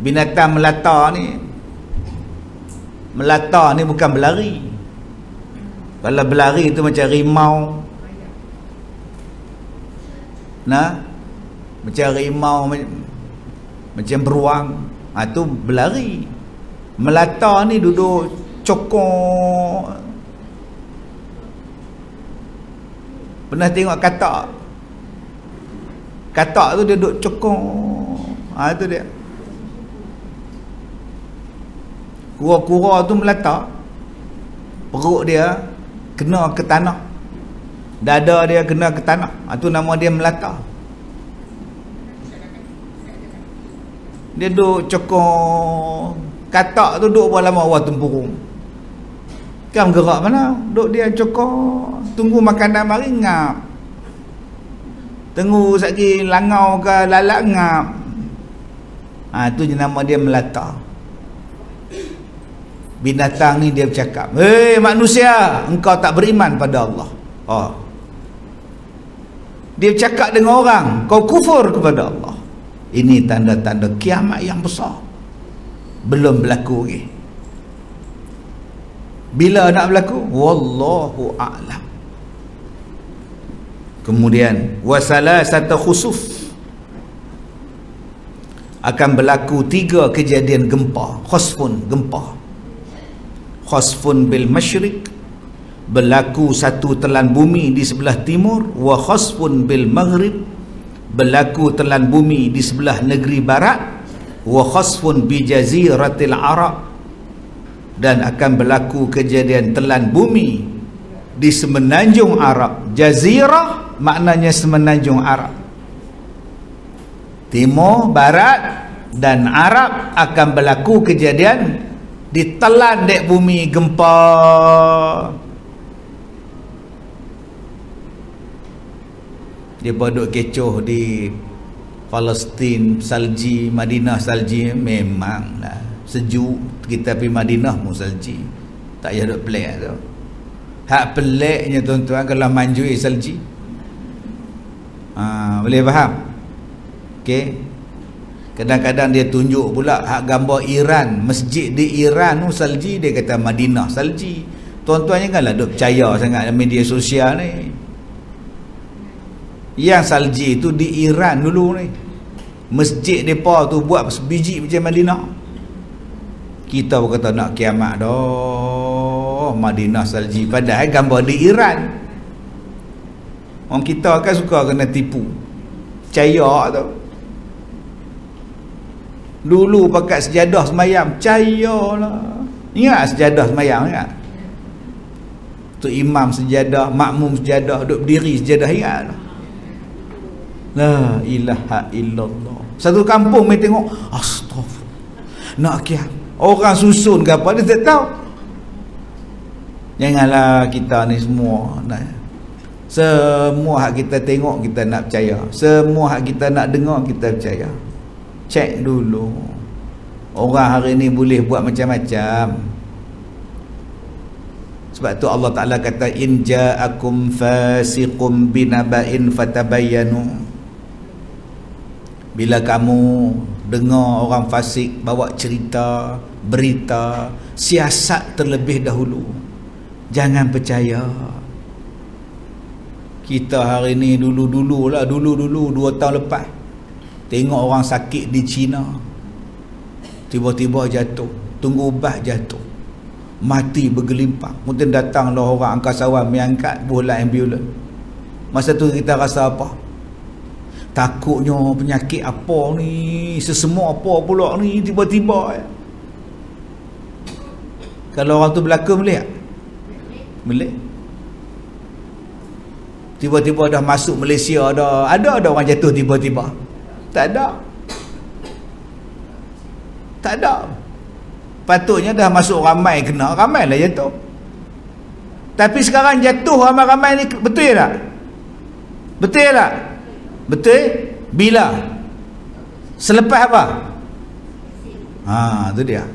Binatang melata ni bukan berlari. Kalau berlari itu macam rimau. Nah, macam rimau, macam beruang. Tu berlari. Melata ni duduk cokok. Pernah tengok katak? Katak tu dia duduk cokok. Itu dia. Kura-kura tu melata. Perut dia kena ke tanah. Dada dia kena ke tanah. Itu nama dia melata. Dia duduk cokok. Katak tu duduk berapa lama awal tempurung. Kan gerak mana? Duduk dia cokok. Tunggu makanan mari ngap. Tunggu lagi langau ke lalak ngap. Tu je nama dia melata. Binatang ni dia bercakap, "Hei manusia, engkau tak beriman pada Allah." Dia bercakap dengan orang, kau kufur kepada Allah. Ini tanda-tanda kiamat yang besar. Belum berlaku lagi. Bila nak berlaku? Wallahu a'lam. Kemudian wasalasata khusuf, akan berlaku 3 kejadian gempa. Khasfun, gempa. Khasfun bil masyriq, berlaku satu telan bumi di sebelah timur. Wa khasfun bil maghrib, berlaku telan bumi di sebelah negeri barat. Wa khasfun bi jaziratil Arab, dan akan berlaku kejadian telan bumi di semenanjung Arab. Jazirah maknanya semenanjung Arab. Timur, barat dan Arab akan berlaku kejadian ditelan dek bumi gempa. Dia duduk kecoh di Palestin salji, Madinah salji. Memanglah sejuk, kita pergi Madinah pun salji. Tak payah duduk pelik tu. Hak peliknya tuan-tuan kalau manjui salji. Boleh faham? Okey. Kadang-kadang dia tunjuk pula hak gambar Iran, masjid di Iran tu salji, dia kata Madinah salji. Tuan-tuan janganlah duk percaya sangat dalam media sosial ni. Yang salji tu di Iran dulu ni. Masjid depa tu buat sebiji macam Madinah. Kita pun kata nak kiamat dah, Madinah salji, padahal gambar di Iran. Orang kita kan suka kena tipu, percaya tu. Dulu pakai sejadah semayang, percayalah. Ingat sejadah semayang, ingat? Tu imam sejadah, makmum sejadah, duduk berdiri sejadah, ingat? La ilaha illallah. Satu kampung main tengok, astaghfirullah, nak kiam. Orang susun ke apa, dia tak tahu. Janganlah kita ni semua semua hak kita tengok kita nak percaya, semua hak kita nak dengar kita percaya. Cek dulu. Orang hari ni boleh buat macam-macam. Sebab tu Allah Ta'ala kata, in ja'akum fasiqum binaba'in fatabayyanu. Bila kamu dengar orang fasik bawa cerita, berita, siasat terlebih dahulu, jangan percaya. Kita hari ni dulu 2 tahun lepas tengok orang sakit di China, tiba-tiba jatuh, tunggu ubat jatuh, mati bergelimpang. Kemudian datanglah orang angkasawan mengangkat bola ambulans. Masa tu kita rasa apa? Takutnya penyakit apa ni, sesemua apa pula ni tiba-tiba. Kalau orang tu berlaku boleh tak? Boleh. Tiba-tiba dah masuk Malaysia, ada orang jatuh tiba-tiba. Tak ada. Tak ada. Patutnya dah masuk ramai kena, ramailah jatuh. Tapi sekarang jatuh ramai-ramai ni betul tak? Betul tak? Betul? Bila? Selepas apa? Tu dia.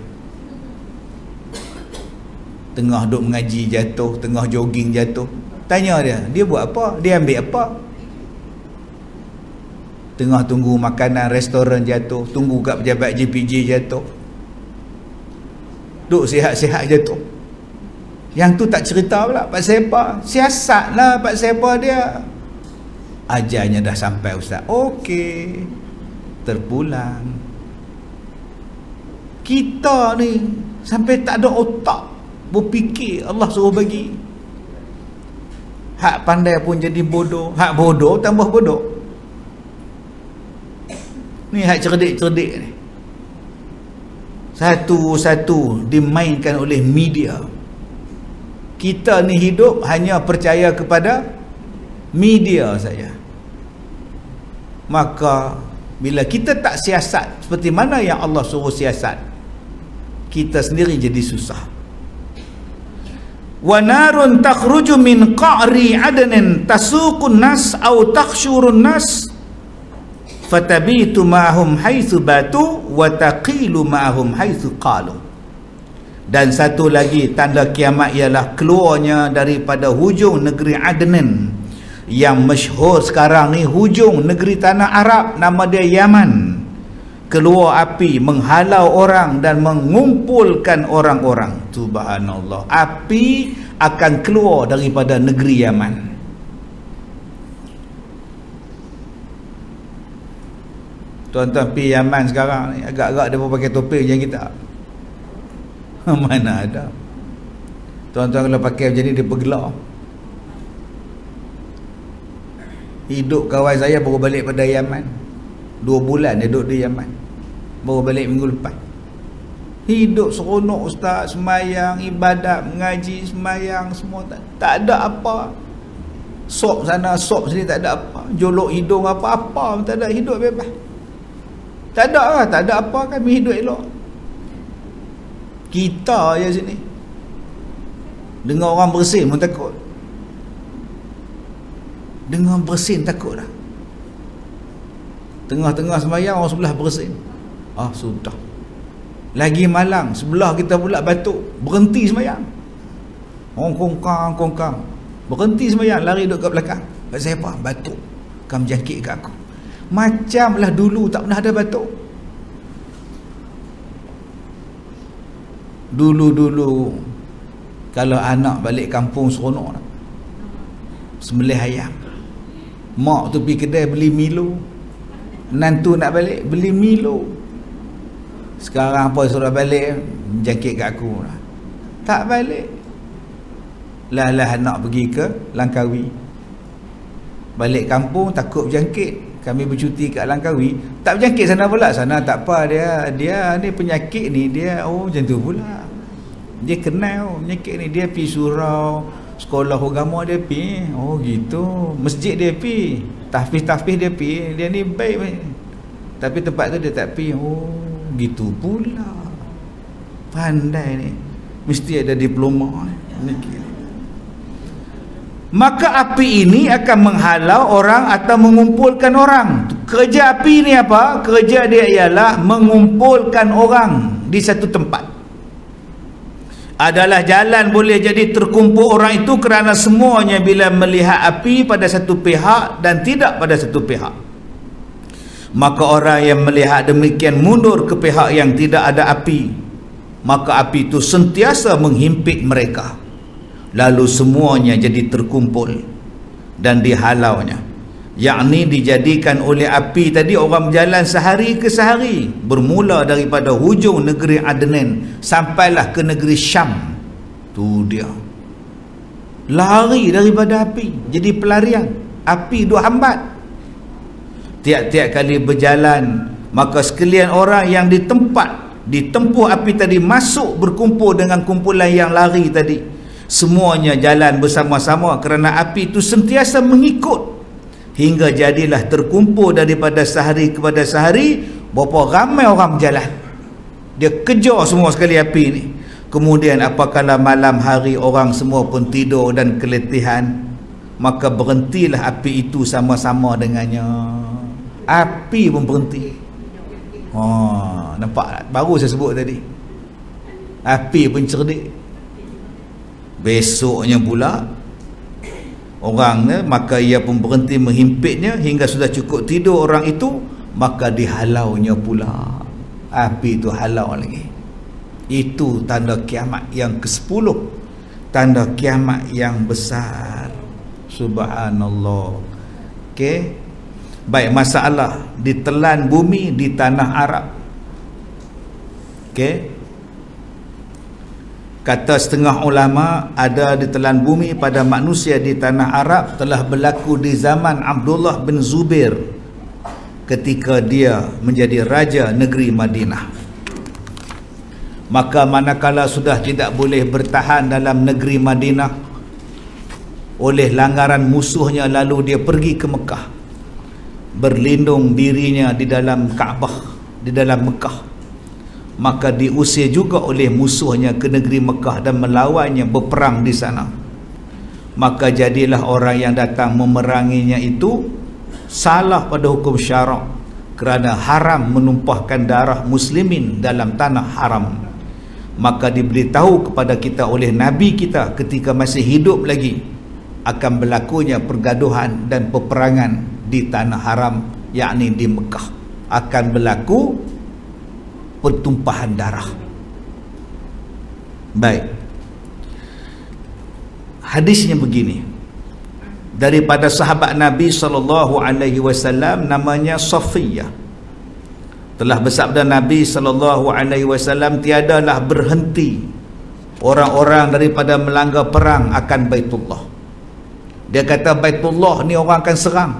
Tengah duk mengaji jatuh, tengah jogging jatuh. Tanya dia buat apa? Dia ambil apa? Tengah tunggu makanan restoran jatuh, tunggu kat pejabat JPJ jatuh, duk sihat-sihat jatuh. Yang tu tak cerita pula pasal apa? Siasat lah pasal apa dia. Ajarnya dah sampai ustaz. Okey, terpulang. Kita ni sampai tak ada otak berfikir, Allah suruh bagi. Hak pandai pun jadi bodoh, hak bodoh tambah bodoh. Ni hak cerdik-cerdik ni satu-satu dimainkan oleh media. Kita ni hidup hanya percaya kepada media saja. Maka bila kita tak siasat seperti mana yang Allah suruh siasat, kita sendiri jadi susah. Wa narun takhruju min qa'ri adnin tasuqun nas aw takhshurun nas fatabitu ma'hum haitsu batu wa taqilu ma'hum haitsu qalu. Dan satu lagi tanda kiamat ialah keluarnya daripada hujung negeri Adnan, yang masyhur sekarang ni hujung negeri tanah Arab, nama dia Yaman. Keluar api menghalau orang dan mengumpulkan orang-orang. Subhanallah, api akan keluar daripada negeri Yaman. Tuan-tuan pergi Yaman sekarang ni, agak-agak dia pun pakai topi macam kita. Mana ada. Tuan-tuan kalau pakai macam ni dia bergelar. Hidup kawan saya baru balik pada Yaman, 2 bulan dia duduk di Yaman, baru balik minggu lepas. Hidup seronok ustaz, semayang, ibadat, mengaji, semayang, semua tak ada apa. Sop sana, sop sini, tak ada apa. Jolok hidung apa-apa, tak ada, hidup bebas. Tak ada lah, tak ada apa, kami hidup elok. Kita je sini dengar orang bersin pun takut. Dengar bersin takut dah. Tengah-tengah sembahyang orang sebelah bersin, sudah. Lagi malang, sebelah kita pula batuk, berhenti sembahyang. Orang kongkang berhenti sembahyang, lari duduk kat belakang. Kat saya apa? Batuk, kamu jangkit kat aku. Macamlah dulu tak pernah ada batuk. Dulu kalau anak balik kampung seronok lah, sembelih ayam. Mak tu pergi kedai beli Milo, nantu nak balik beli Milo. Sekarang apa suruh balik, jangkit kat aku lah. Tak balik. Lah anak pergi ke Langkawi, balik kampung takut berjangkit. Kami bercuti kat Langkawi, tak berjangkit sana pula. Sana tak apa, dia ni penyakit ni, dia macam tu pula. Dia kenal penyakit ni, dia pergi surau, sekolah agama dia pergi, gitu. Masjid dia pergi, tahfiz dia pergi, dia ni baik. Tapi tempat tu dia tak pergi. Gitu pula. Pandai ni, mesti ada diploma ni. Maka api ini akan menghalau orang atau mengumpulkan orang. Kerja api ni apa? Kerja dia ialah mengumpulkan orang di satu tempat. Adalah jalan boleh jadi terkumpul orang itu kerana semuanya bila melihat api pada satu pihak dan tidak pada satu pihak. Maka orang yang melihat demikian mundur ke pihak yang tidak ada api, maka api itu sentiasa menghimpit mereka. Lalu semuanya jadi terkumpul dan dihalaunya, yakni dijadikan oleh api tadi orang berjalan sehari ke sehari, bermula daripada hujung negeri Adnan sampailah ke negeri Syam. Tu dia, lari daripada api, jadi pelarian. Api duk hambat. Tiap-tiap kali berjalan, maka sekalian orang yang di tempat ditempuh api tadi masuk berkumpul dengan kumpulan yang lari tadi. Semuanya jalan bersama-sama kerana api itu sentiasa mengikut, hingga jadilah terkumpul daripada sehari kepada sehari. Berapa ramai orang berjalan, dia kejar semua sekali api ni. Kemudian apakala malam hari orang semua pun tidur dan keletihan, maka berhentilah api itu sama-sama dengannya. Api pun berhenti. Nampak? Baru saya sebut tadi, api pun cerdik. Besoknya pula orang ni, maka ia pun berhenti menghimpitnya hingga sudah cukup tidur orang itu, maka dihalaunya pula. Api itu halau lagi. Itu tanda kiamat yang ke-10, tanda kiamat yang besar. Subhanallah. Okey. Baik, masalah ditelan bumi di tanah Arab. Okey. Kata setengah ulama, ada ditelan bumi pada manusia di tanah Arab telah berlaku di zaman Abdullah bin Zubair ketika dia menjadi raja negeri Madinah. Maka manakala sudah tidak boleh bertahan dalam negeri Madinah oleh langgaran musuhnya, lalu dia pergi ke Mekah, berlindung dirinya di dalam Kaabah, di dalam Mekah. maka diusir juga oleh musuhnya ke negeri Mekah dan melawannya, berperang di sana. Maka jadilah orang yang datang memeranginya itu salah pada hukum syarak, kerana haram menumpahkan darah muslimin dalam tanah haram. Maka diberitahu kepada kita oleh Nabi kita ketika masih hidup lagi akan berlakunya pergaduhan dan peperangan di tanah haram, yakni di Mekah. Akan berlaku pertumpahan darah. Baik, hadisnya begini, daripada sahabat Nabi SAW, namanya Safiyah, telah bersabda Nabi SAW, tiadalah berhenti orang-orang daripada melanggar perang akan Baitullah. Dia kata Baitullah ni orang akan serang.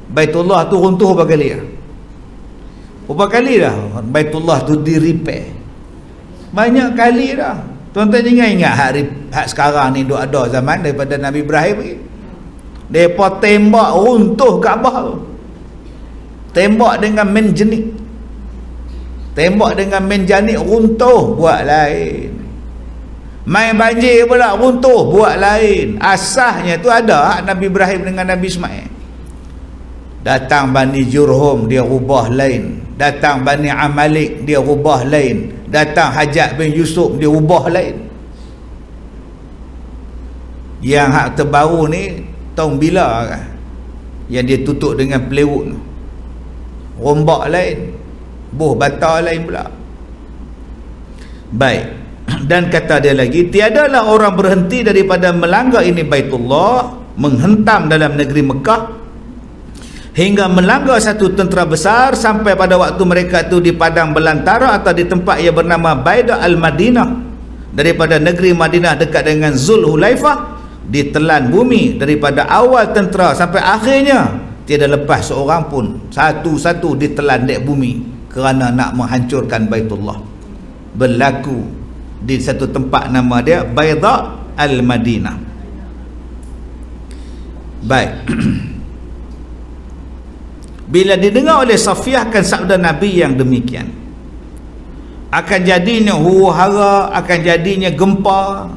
Baitullah tu runtuh berapa kali? Berapa kali dah Baitullah tu di repair? Banyak kali dah. Tuan-tuan jangan ingat hak sekarang ni duk ada zaman daripada Nabi Ibrahim lagi. Depa tembak runtuh Kaabah tu. Tembak dengan menjenik. Tembak dengan menjanik runtuh, buat lain. Main banjir pula runtuh, buat lain. Asahnya tu ada hak Nabi Ibrahim dengan Nabi Ismail. Datang Bani Jurhum, dia rubah lain. Datang Bani Amalik, dia rubah lain. Datang Hajjaj bin Yusuf, dia rubah lain. Yang hak terbaru ni tahun bila kan? Yang dia tutup dengan plywood, rombak lain, buh bata lain pula. Baik, dan kata dia lagi, tiadalah orang berhenti daripada melanggar ini Baitullah, menghentam dalam negeri Mekah hingga melanggar satu tentera besar sampai pada waktu mereka itu di padang belantara atau di tempat yang bernama Baidah al-Madinah, daripada negeri Madinah dekat dengan Zulhulaifah, ditelan bumi daripada awal tentera sampai akhirnya, tiada lepas seorang pun, satu-satu ditelan dek bumi kerana nak menghancurkan Baitullah. Berlaku di satu tempat nama dia Baidah al-Madinah. Baik. Bila didengar oleh Safiyah akan sabda Nabi yang demikian, akan jadinya huru-hara, akan jadinya gempa,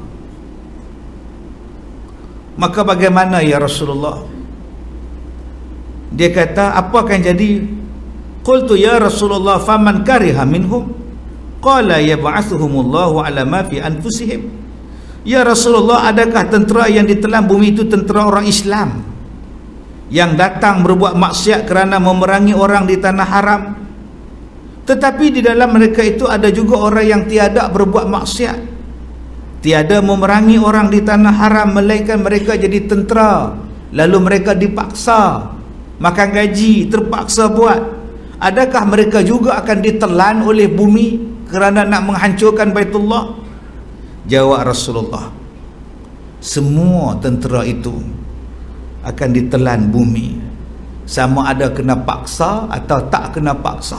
maka bagaimana ya Rasulullah? Dia kata, apa akan jadi? Qultu ya Rasulullah, faman kariha minhum? Qala yab'athuhumullahu ala ma fi anfusihim. Ya Rasulullah, adakah tentera yang ditelan bumi itu tentera orang Islam yang datang berbuat maksiat kerana memerangi orang di tanah haram, tetapi di dalam mereka itu ada juga orang yang tiada berbuat maksiat, tiada memerangi orang di tanah haram, melainkan mereka jadi tentera, lalu mereka dipaksa makan gaji, terpaksa buat. Adakah mereka juga akan ditelan oleh bumi kerana nak menghancurkan Baitullah? Jawab Rasulullah, semua tentera itu akan ditelan bumi, sama ada kena paksa atau tak kena paksa,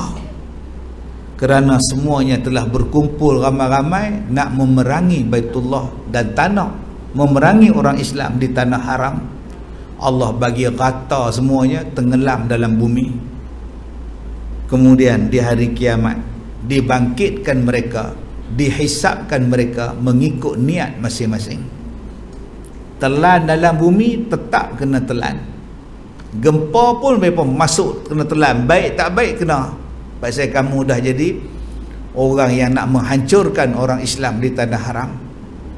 kerana semuanya telah berkumpul ramai-ramai nak memerangi Baitullah dan tanah, memerangi orang Islam di tanah haram. Allah bagi rata semuanya tenggelam dalam bumi. Kemudian di hari kiamat dibangkitkan mereka, dihisapkan mereka mengikut niat masing-masing. Telan dalam bumi tetap kena telan, gempa pun mereka masuk kena telan, baik tak baik kena. Pasal kamu dah jadi orang yang nak menghancurkan orang Islam di tanah haram.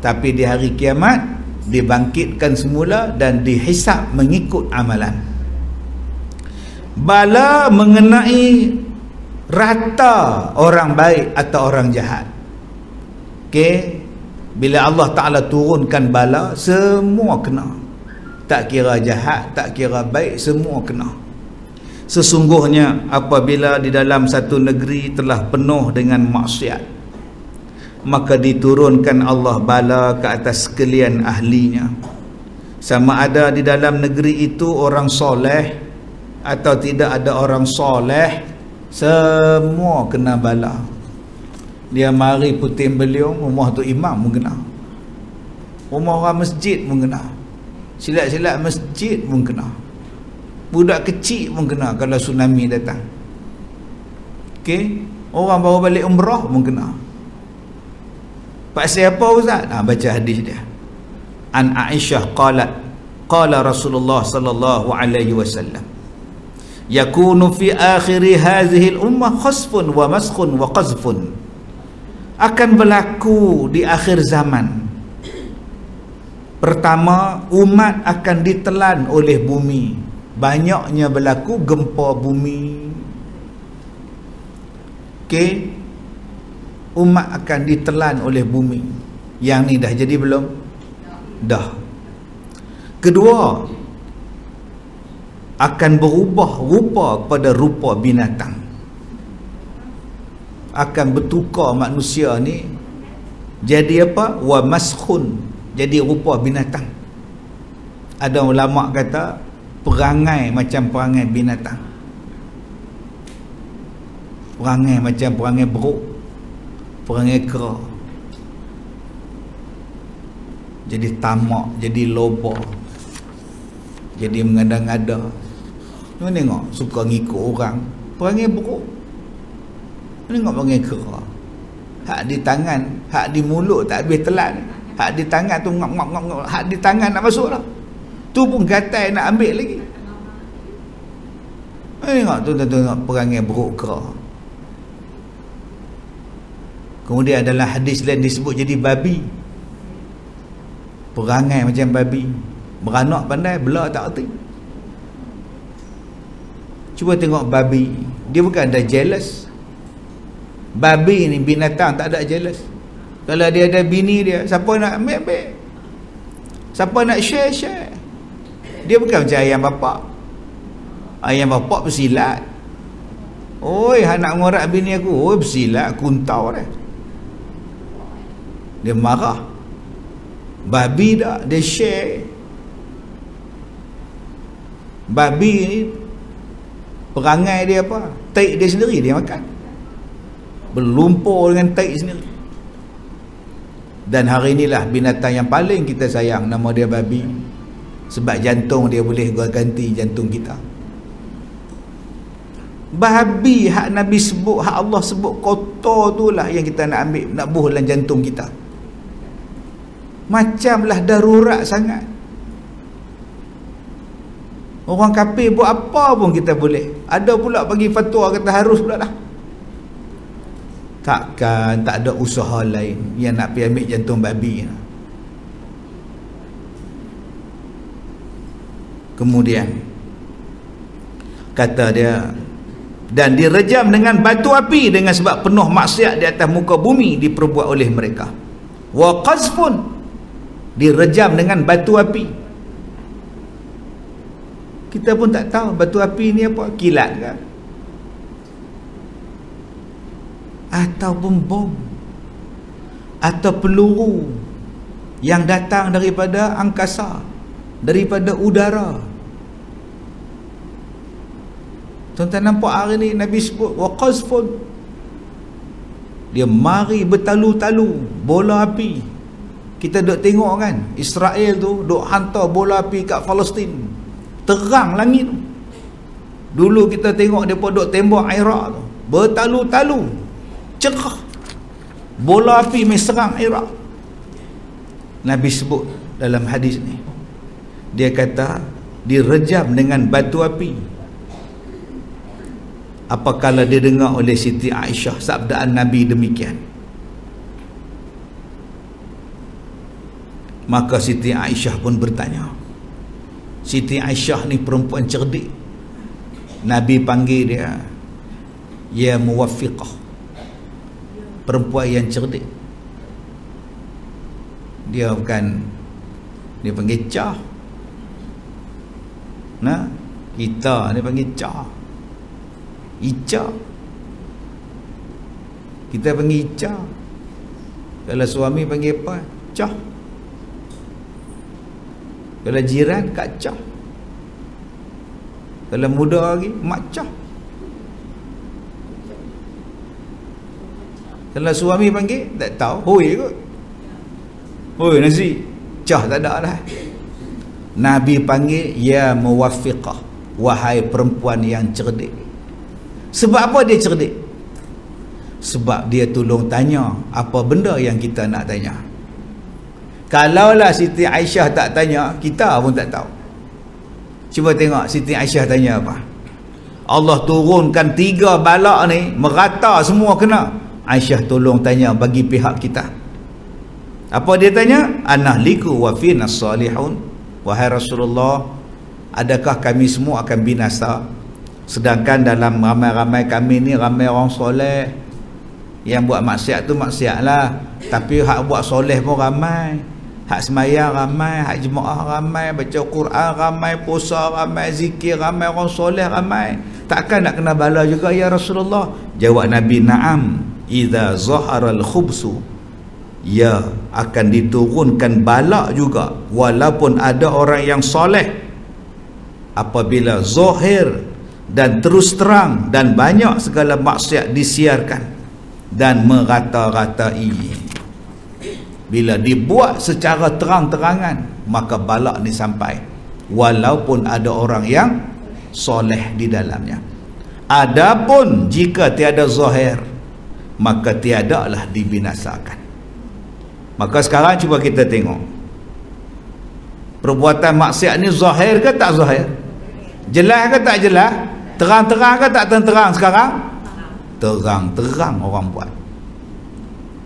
Tapi di hari kiamat dibangkitkan semula dan dihisap mengikut amalan. Bala mengenai rata orang baik atau orang jahat. Okey, bila Allah Ta'ala turunkan bala, semua kena, tak kira jahat, tak kira baik, semua kena. Sesungguhnya apabila di dalam satu negeri telah penuh dengan maksiat, maka diturunkan Allah bala ke atas sekalian ahlinya, sama ada di dalam negeri itu orang soleh atau tidak ada orang soleh, semua kena bala. Dia mari puting beliung, rumah tu imam pun kena, rumah orang masjid pun kena, silat-silat masjid pun kena, budak kecil pun kena kalau tsunami datang. Okey, Orang baru balik umrah pun kena. Pasal apa Ustaz? Baca hadis dia. An Aisyah qalat qala Rasulullah sallallahu alaihi wasallam yakunu fi akhiri hadhihi al-ummah khasfun wa maskhun wa qazfun. Akan berlaku di akhir zaman. Pertama, umat akan ditelan oleh bumi. Banyaknya berlaku gempa bumi. Okey, umat akan ditelan oleh bumi. Yang ni dah jadi belum? Dah. Kedua, akan berubah rupa kepada rupa binatang. Akan bertukar manusia ni jadi apa? Wa maskhun, jadi rupa binatang. Ada ulama kata perangai macam perangai binatang. Perangai macam perangai beruk, perangai kera. Jadi tamak, jadi loba, jadi mengada-ngada. Ni tengok, suka ngikut orang. Perangai beruk. Tengok perangai kera. Hak di tangan, hak di mulut tak habis telan. Hak di tangan tu ngap-ngap, hak di tangan nak masuk lah. Tu pun gatai nak ambil lagi. Tengok tu, tengok perangai beruk kera. Kemudian adalah hadis lain disebut jadi babi. Perangai macam babi. Beranak pandai, bela tak erti. Cuba tengok babi. Dia bukan ada jealous. Babi ni binatang tak ada jealous. Kalau dia ada bini dia, siapa nak ambil, ambil. Siapa nak share, share. Dia bukan macam ayam bapak. Ayam bapak bersilat. Oi, nak ngorak bini aku. Oi, bersilat, kuntau dah. Dia marah. Babi tak, dia share. Babi ni perangai dia apa? Taik dia sendiri dia makan. Berlumpur dengan taik sendiri. Dan hari inilah binatang yang paling kita sayang, nama dia babi. Sebab jantung dia boleh ganti jantung kita. Babi hak Nabi sebut, hak Allah sebut kotor tu lah yang kita nak ambil, nak buh dalam jantung kita. Macamlah darurat sangat. Orang kafir buat apa pun kita boleh. Ada pula bagi fatwa kata harus pula lah. Takkan tak ada usaha lain yang nak pergi ambil jantung babi. Kemudian kata dia, dan direjam dengan batu api dengan sebab penuh maksiat di atas muka bumi diperbuat oleh mereka. Wa qazfun, direjam dengan batu api. Kita pun tak tahu batu api ni apa, kilat ke ataupun bom atau peluru yang datang daripada angkasa, daripada udara. Tuan-tuan nampak hari ni Nabi sebut wa qazfun, dia mari bertalu-talu bola api. Kita duk tengok kan, Israel tu duk hantar bola api kat Palestin, terang langit tu. Dulu kita tengok depa duk tembak Iraq tu, bertalu-talu cerah, bola api mai serang Iraq. Nabi sebut dalam hadis ni, dia kata direjam dengan batu api. Apakala dia dengar oleh Siti Aisyah sabdaan Nabi demikian, maka Siti Aisyah pun bertanya. Siti Aisyah ni perempuan cerdik. Nabi panggil dia ya muwaffiqah, perempuan yang cerdik. Dia bukan, dia panggil cah. Nah, kita ni panggil cah, Ica. Kita panggil Ica. Kalau suami panggil apa? Cah. Kalau jiran Kak Cah. Kalau muda lagi Mak Cah. Kalau suami panggil tak tahu, hoi kot. Hoi nasi. Cah tak ada lah. Nabi panggil ya muwaffiqah, wahai perempuan yang cerdik. Sebab apa dia cerdik? Sebab dia tolong tanya apa benda yang kita nak tanya. Kalaulah Siti Aisyah tak tanya, kita pun tak tahu. Cuba tengok Siti Aisyah tanya apa. Allah turunkan 3 bala ni, merata semua kena. Aisyah tolong tanya bagi pihak kita. Apa dia tanya? Anahliku wa fina salihun. Wahai Rasulullah, adakah kami semua akan binasa? Sedangkan dalam ramai-ramai kami ni ramai orang soleh. Yang buat maksiat tu maksiat lah, tapi hak buat soleh pun ramai. Hak semayang ramai, hak jemaah ramai, baca Quran ramai, puasa ramai, zikir ramai, orang soleh ramai. Takkan nak kena bala juga ya Rasulullah? Jawab Nabi, na'am, idza zaharal khubsu, ya, akan diturunkan bala juga walaupun ada orang yang soleh. Apabila zahir dan terus terang dan banyak segala maksiat disiarkan dan merata-ratai, bila dibuat secara terang-terangan, maka balak ni sampai walaupun ada orang yang soleh di dalamnya. Adapun jika tiada zahir, maka tiadalah dibinasakan. Maka sekarang cuba kita tengok, perbuatan maksiat ni zahir ke tak zahir? Jelas ke tak jelas? Terang-terang ke tak terang sekarang? Terang-terang orang buat.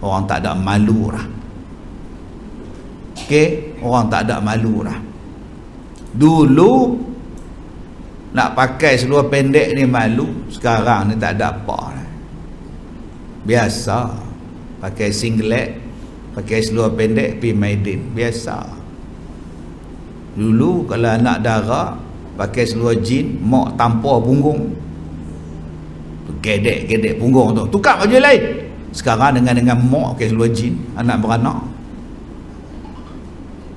Orang tak ada malu lah. Okey, orang tak ada malu lah. Dulu nak pakai seluar pendek ni malu, sekarang ni tak ada apa lah. Biasa pakai singlet, pakai seluar pendek pergi Maidin, biasa. Dulu kalau anak dara pakai seluar jean, mak tampar punggung, gedek-gedek punggung tu, tukar baju lain. Sekarang dengan mak pakai seluar jean, anak beranak,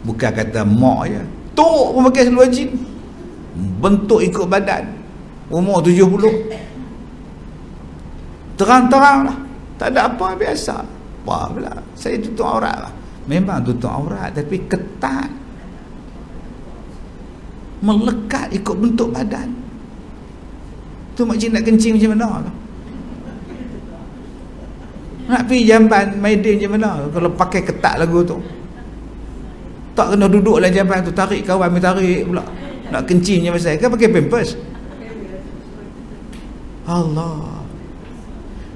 bukan kata mak je, tok pun pakai seluar jean, bentuk ikut badan, umur 70, terang-terang lah, tak ada apa, biasa. Apa pula, saya tutup aurat lah. Memang tutup aurat, tapi ketat, melekat ikut bentuk badan. Tu makcik nak kencing macam mana tu? Nak pergi jamban Maidin macam mana kalau pakai ketat lagu tu? Tak kena duduk dalam jamban tu, tarik kawan ambil tarik pula. Nak kencing macam saya, kan pakai pampers. Allah,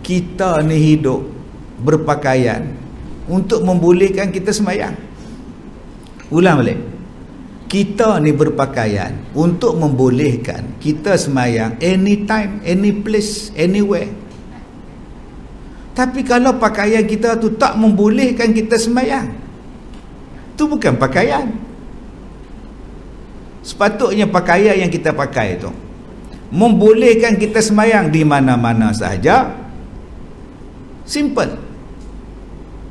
kita ni hidup berpakaian untuk membolehkan kita semayang. Ulang balik, kita ni berpakaian untuk membolehkan kita semayang anytime, any place, anywhere. Tapi kalau pakaian kita tu tak membolehkan kita semayang, tu bukan pakaian. Sepatutnya pakaian yang kita pakai tu membolehkan kita semayang di mana-mana sahaja. Simple,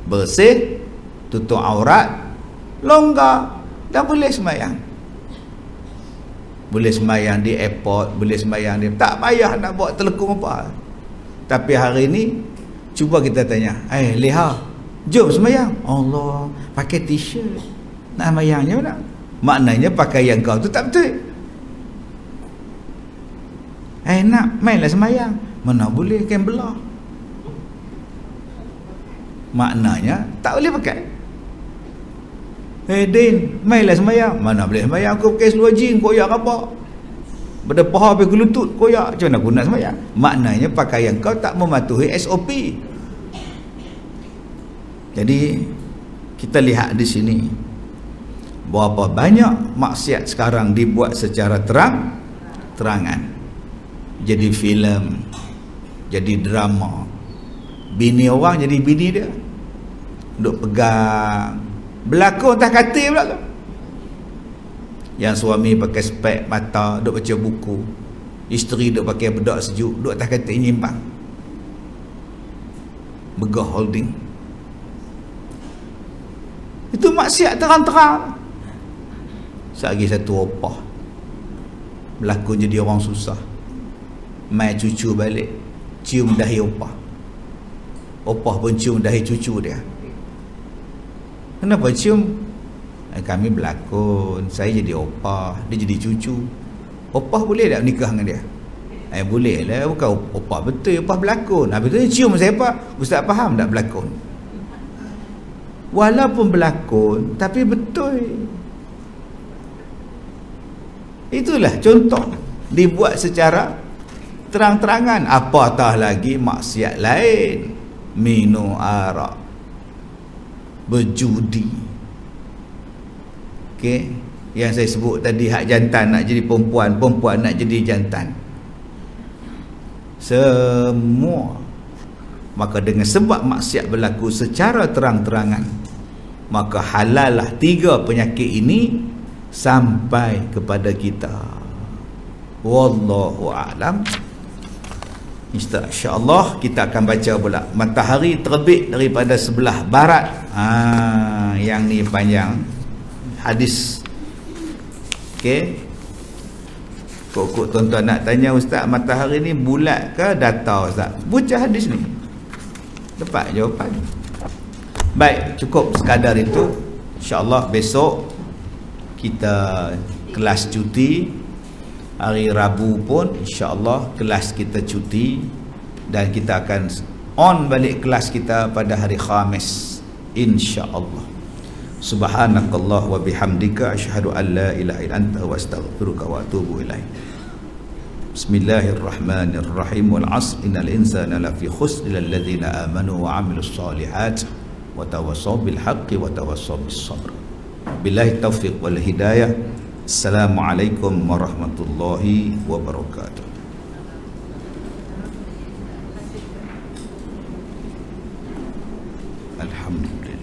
bersih, tutup aurat, longgar, dan boleh semayang. Boleh semayang di airport, boleh semayang di, tak payah nak buat telekung apa. Tapi hari ni cuba kita tanya, Leha, jom semayang. Allah, pakai t-shirt, nak semayangnya mana? Maknanya pakaian kau tu tak betul. Nak mainlah semayang, mana boleh, kain belah. Maknanya tak boleh pakai. Din, mainlah semayang, mana boleh semayang, aku pakai seluar jean koyak apa, pada paha sampai ke lutut koyak, macam mana aku nak semayang? Maknanya pakaian kau tak mematuhi SOP. Jadi kita lihat di sini berapa banyak maksiat sekarang dibuat secara terang-terangan. Jadi filem, jadi drama, bini orang jadi bini dia, duk pegang, berlakon atas katil pula tu. Yang suami pakai spek mata, duk baca buku, isteri duk pakai bedak sejuk, duk atas katil nyimpang, begah holding. Itu maksiat terang-terang. Lagi satu opah berlakon jadi orang susah, mai cucu balik, cium dahi opah, opah pun cium dahi cucu dia. Kenapa cium? Kami berlakon, saya jadi opah, dia jadi cucu. Opah boleh tak nikah dengan dia? Boleh lah, bukan upah betul, upah berlakon. Habis tu cium sepak, ustaz faham tak berlakon? Walaupun berlakon tapi betul. Itulah contoh dibuat secara terang-terangan. Apatah lagi maksiat lain, minum arak, berjudi. Okey, yang saya sebut tadi, hak jantan nak jadi perempuan, perempuan nak jadi jantan, semua. Maka dengan sebab maksiat berlaku secara terang-terangan, maka halallah 3 penyakit ini sampai kepada kita. Wallahu a'lam. InsyaAllah kita akan baca pula matahari terbit daripada sebelah barat. Yang ni panjang hadis. Okey, kok tuan-tuan nak tanya ustaz, matahari ni bulat ke datar ustaz? Baca hadis ni, dapat jawapan. Baik, cukup sekadar itu. InsyaAllah besok kita kelas cuti. Hari Rabu pun insya-Allah kelas kita cuti, dan kita akan on balik kelas kita pada hari Khamis insya-Allah. Subhanakallah wa bihamdika asyhadu an la ilaha illa anta wa astaghfiruka wa atubu ilaik. Bismillahirrahmanirrahim. Wal 'asr innal insana lafi khusr illa alladhina amanu wa 'amilus solihat wa tawassaw bil haqqi wa tawassaw bis sabr. Billahi taufiq wal hidayah. Assalamualaikum warahmatullahi wabarakatuh. Alhamdulillah.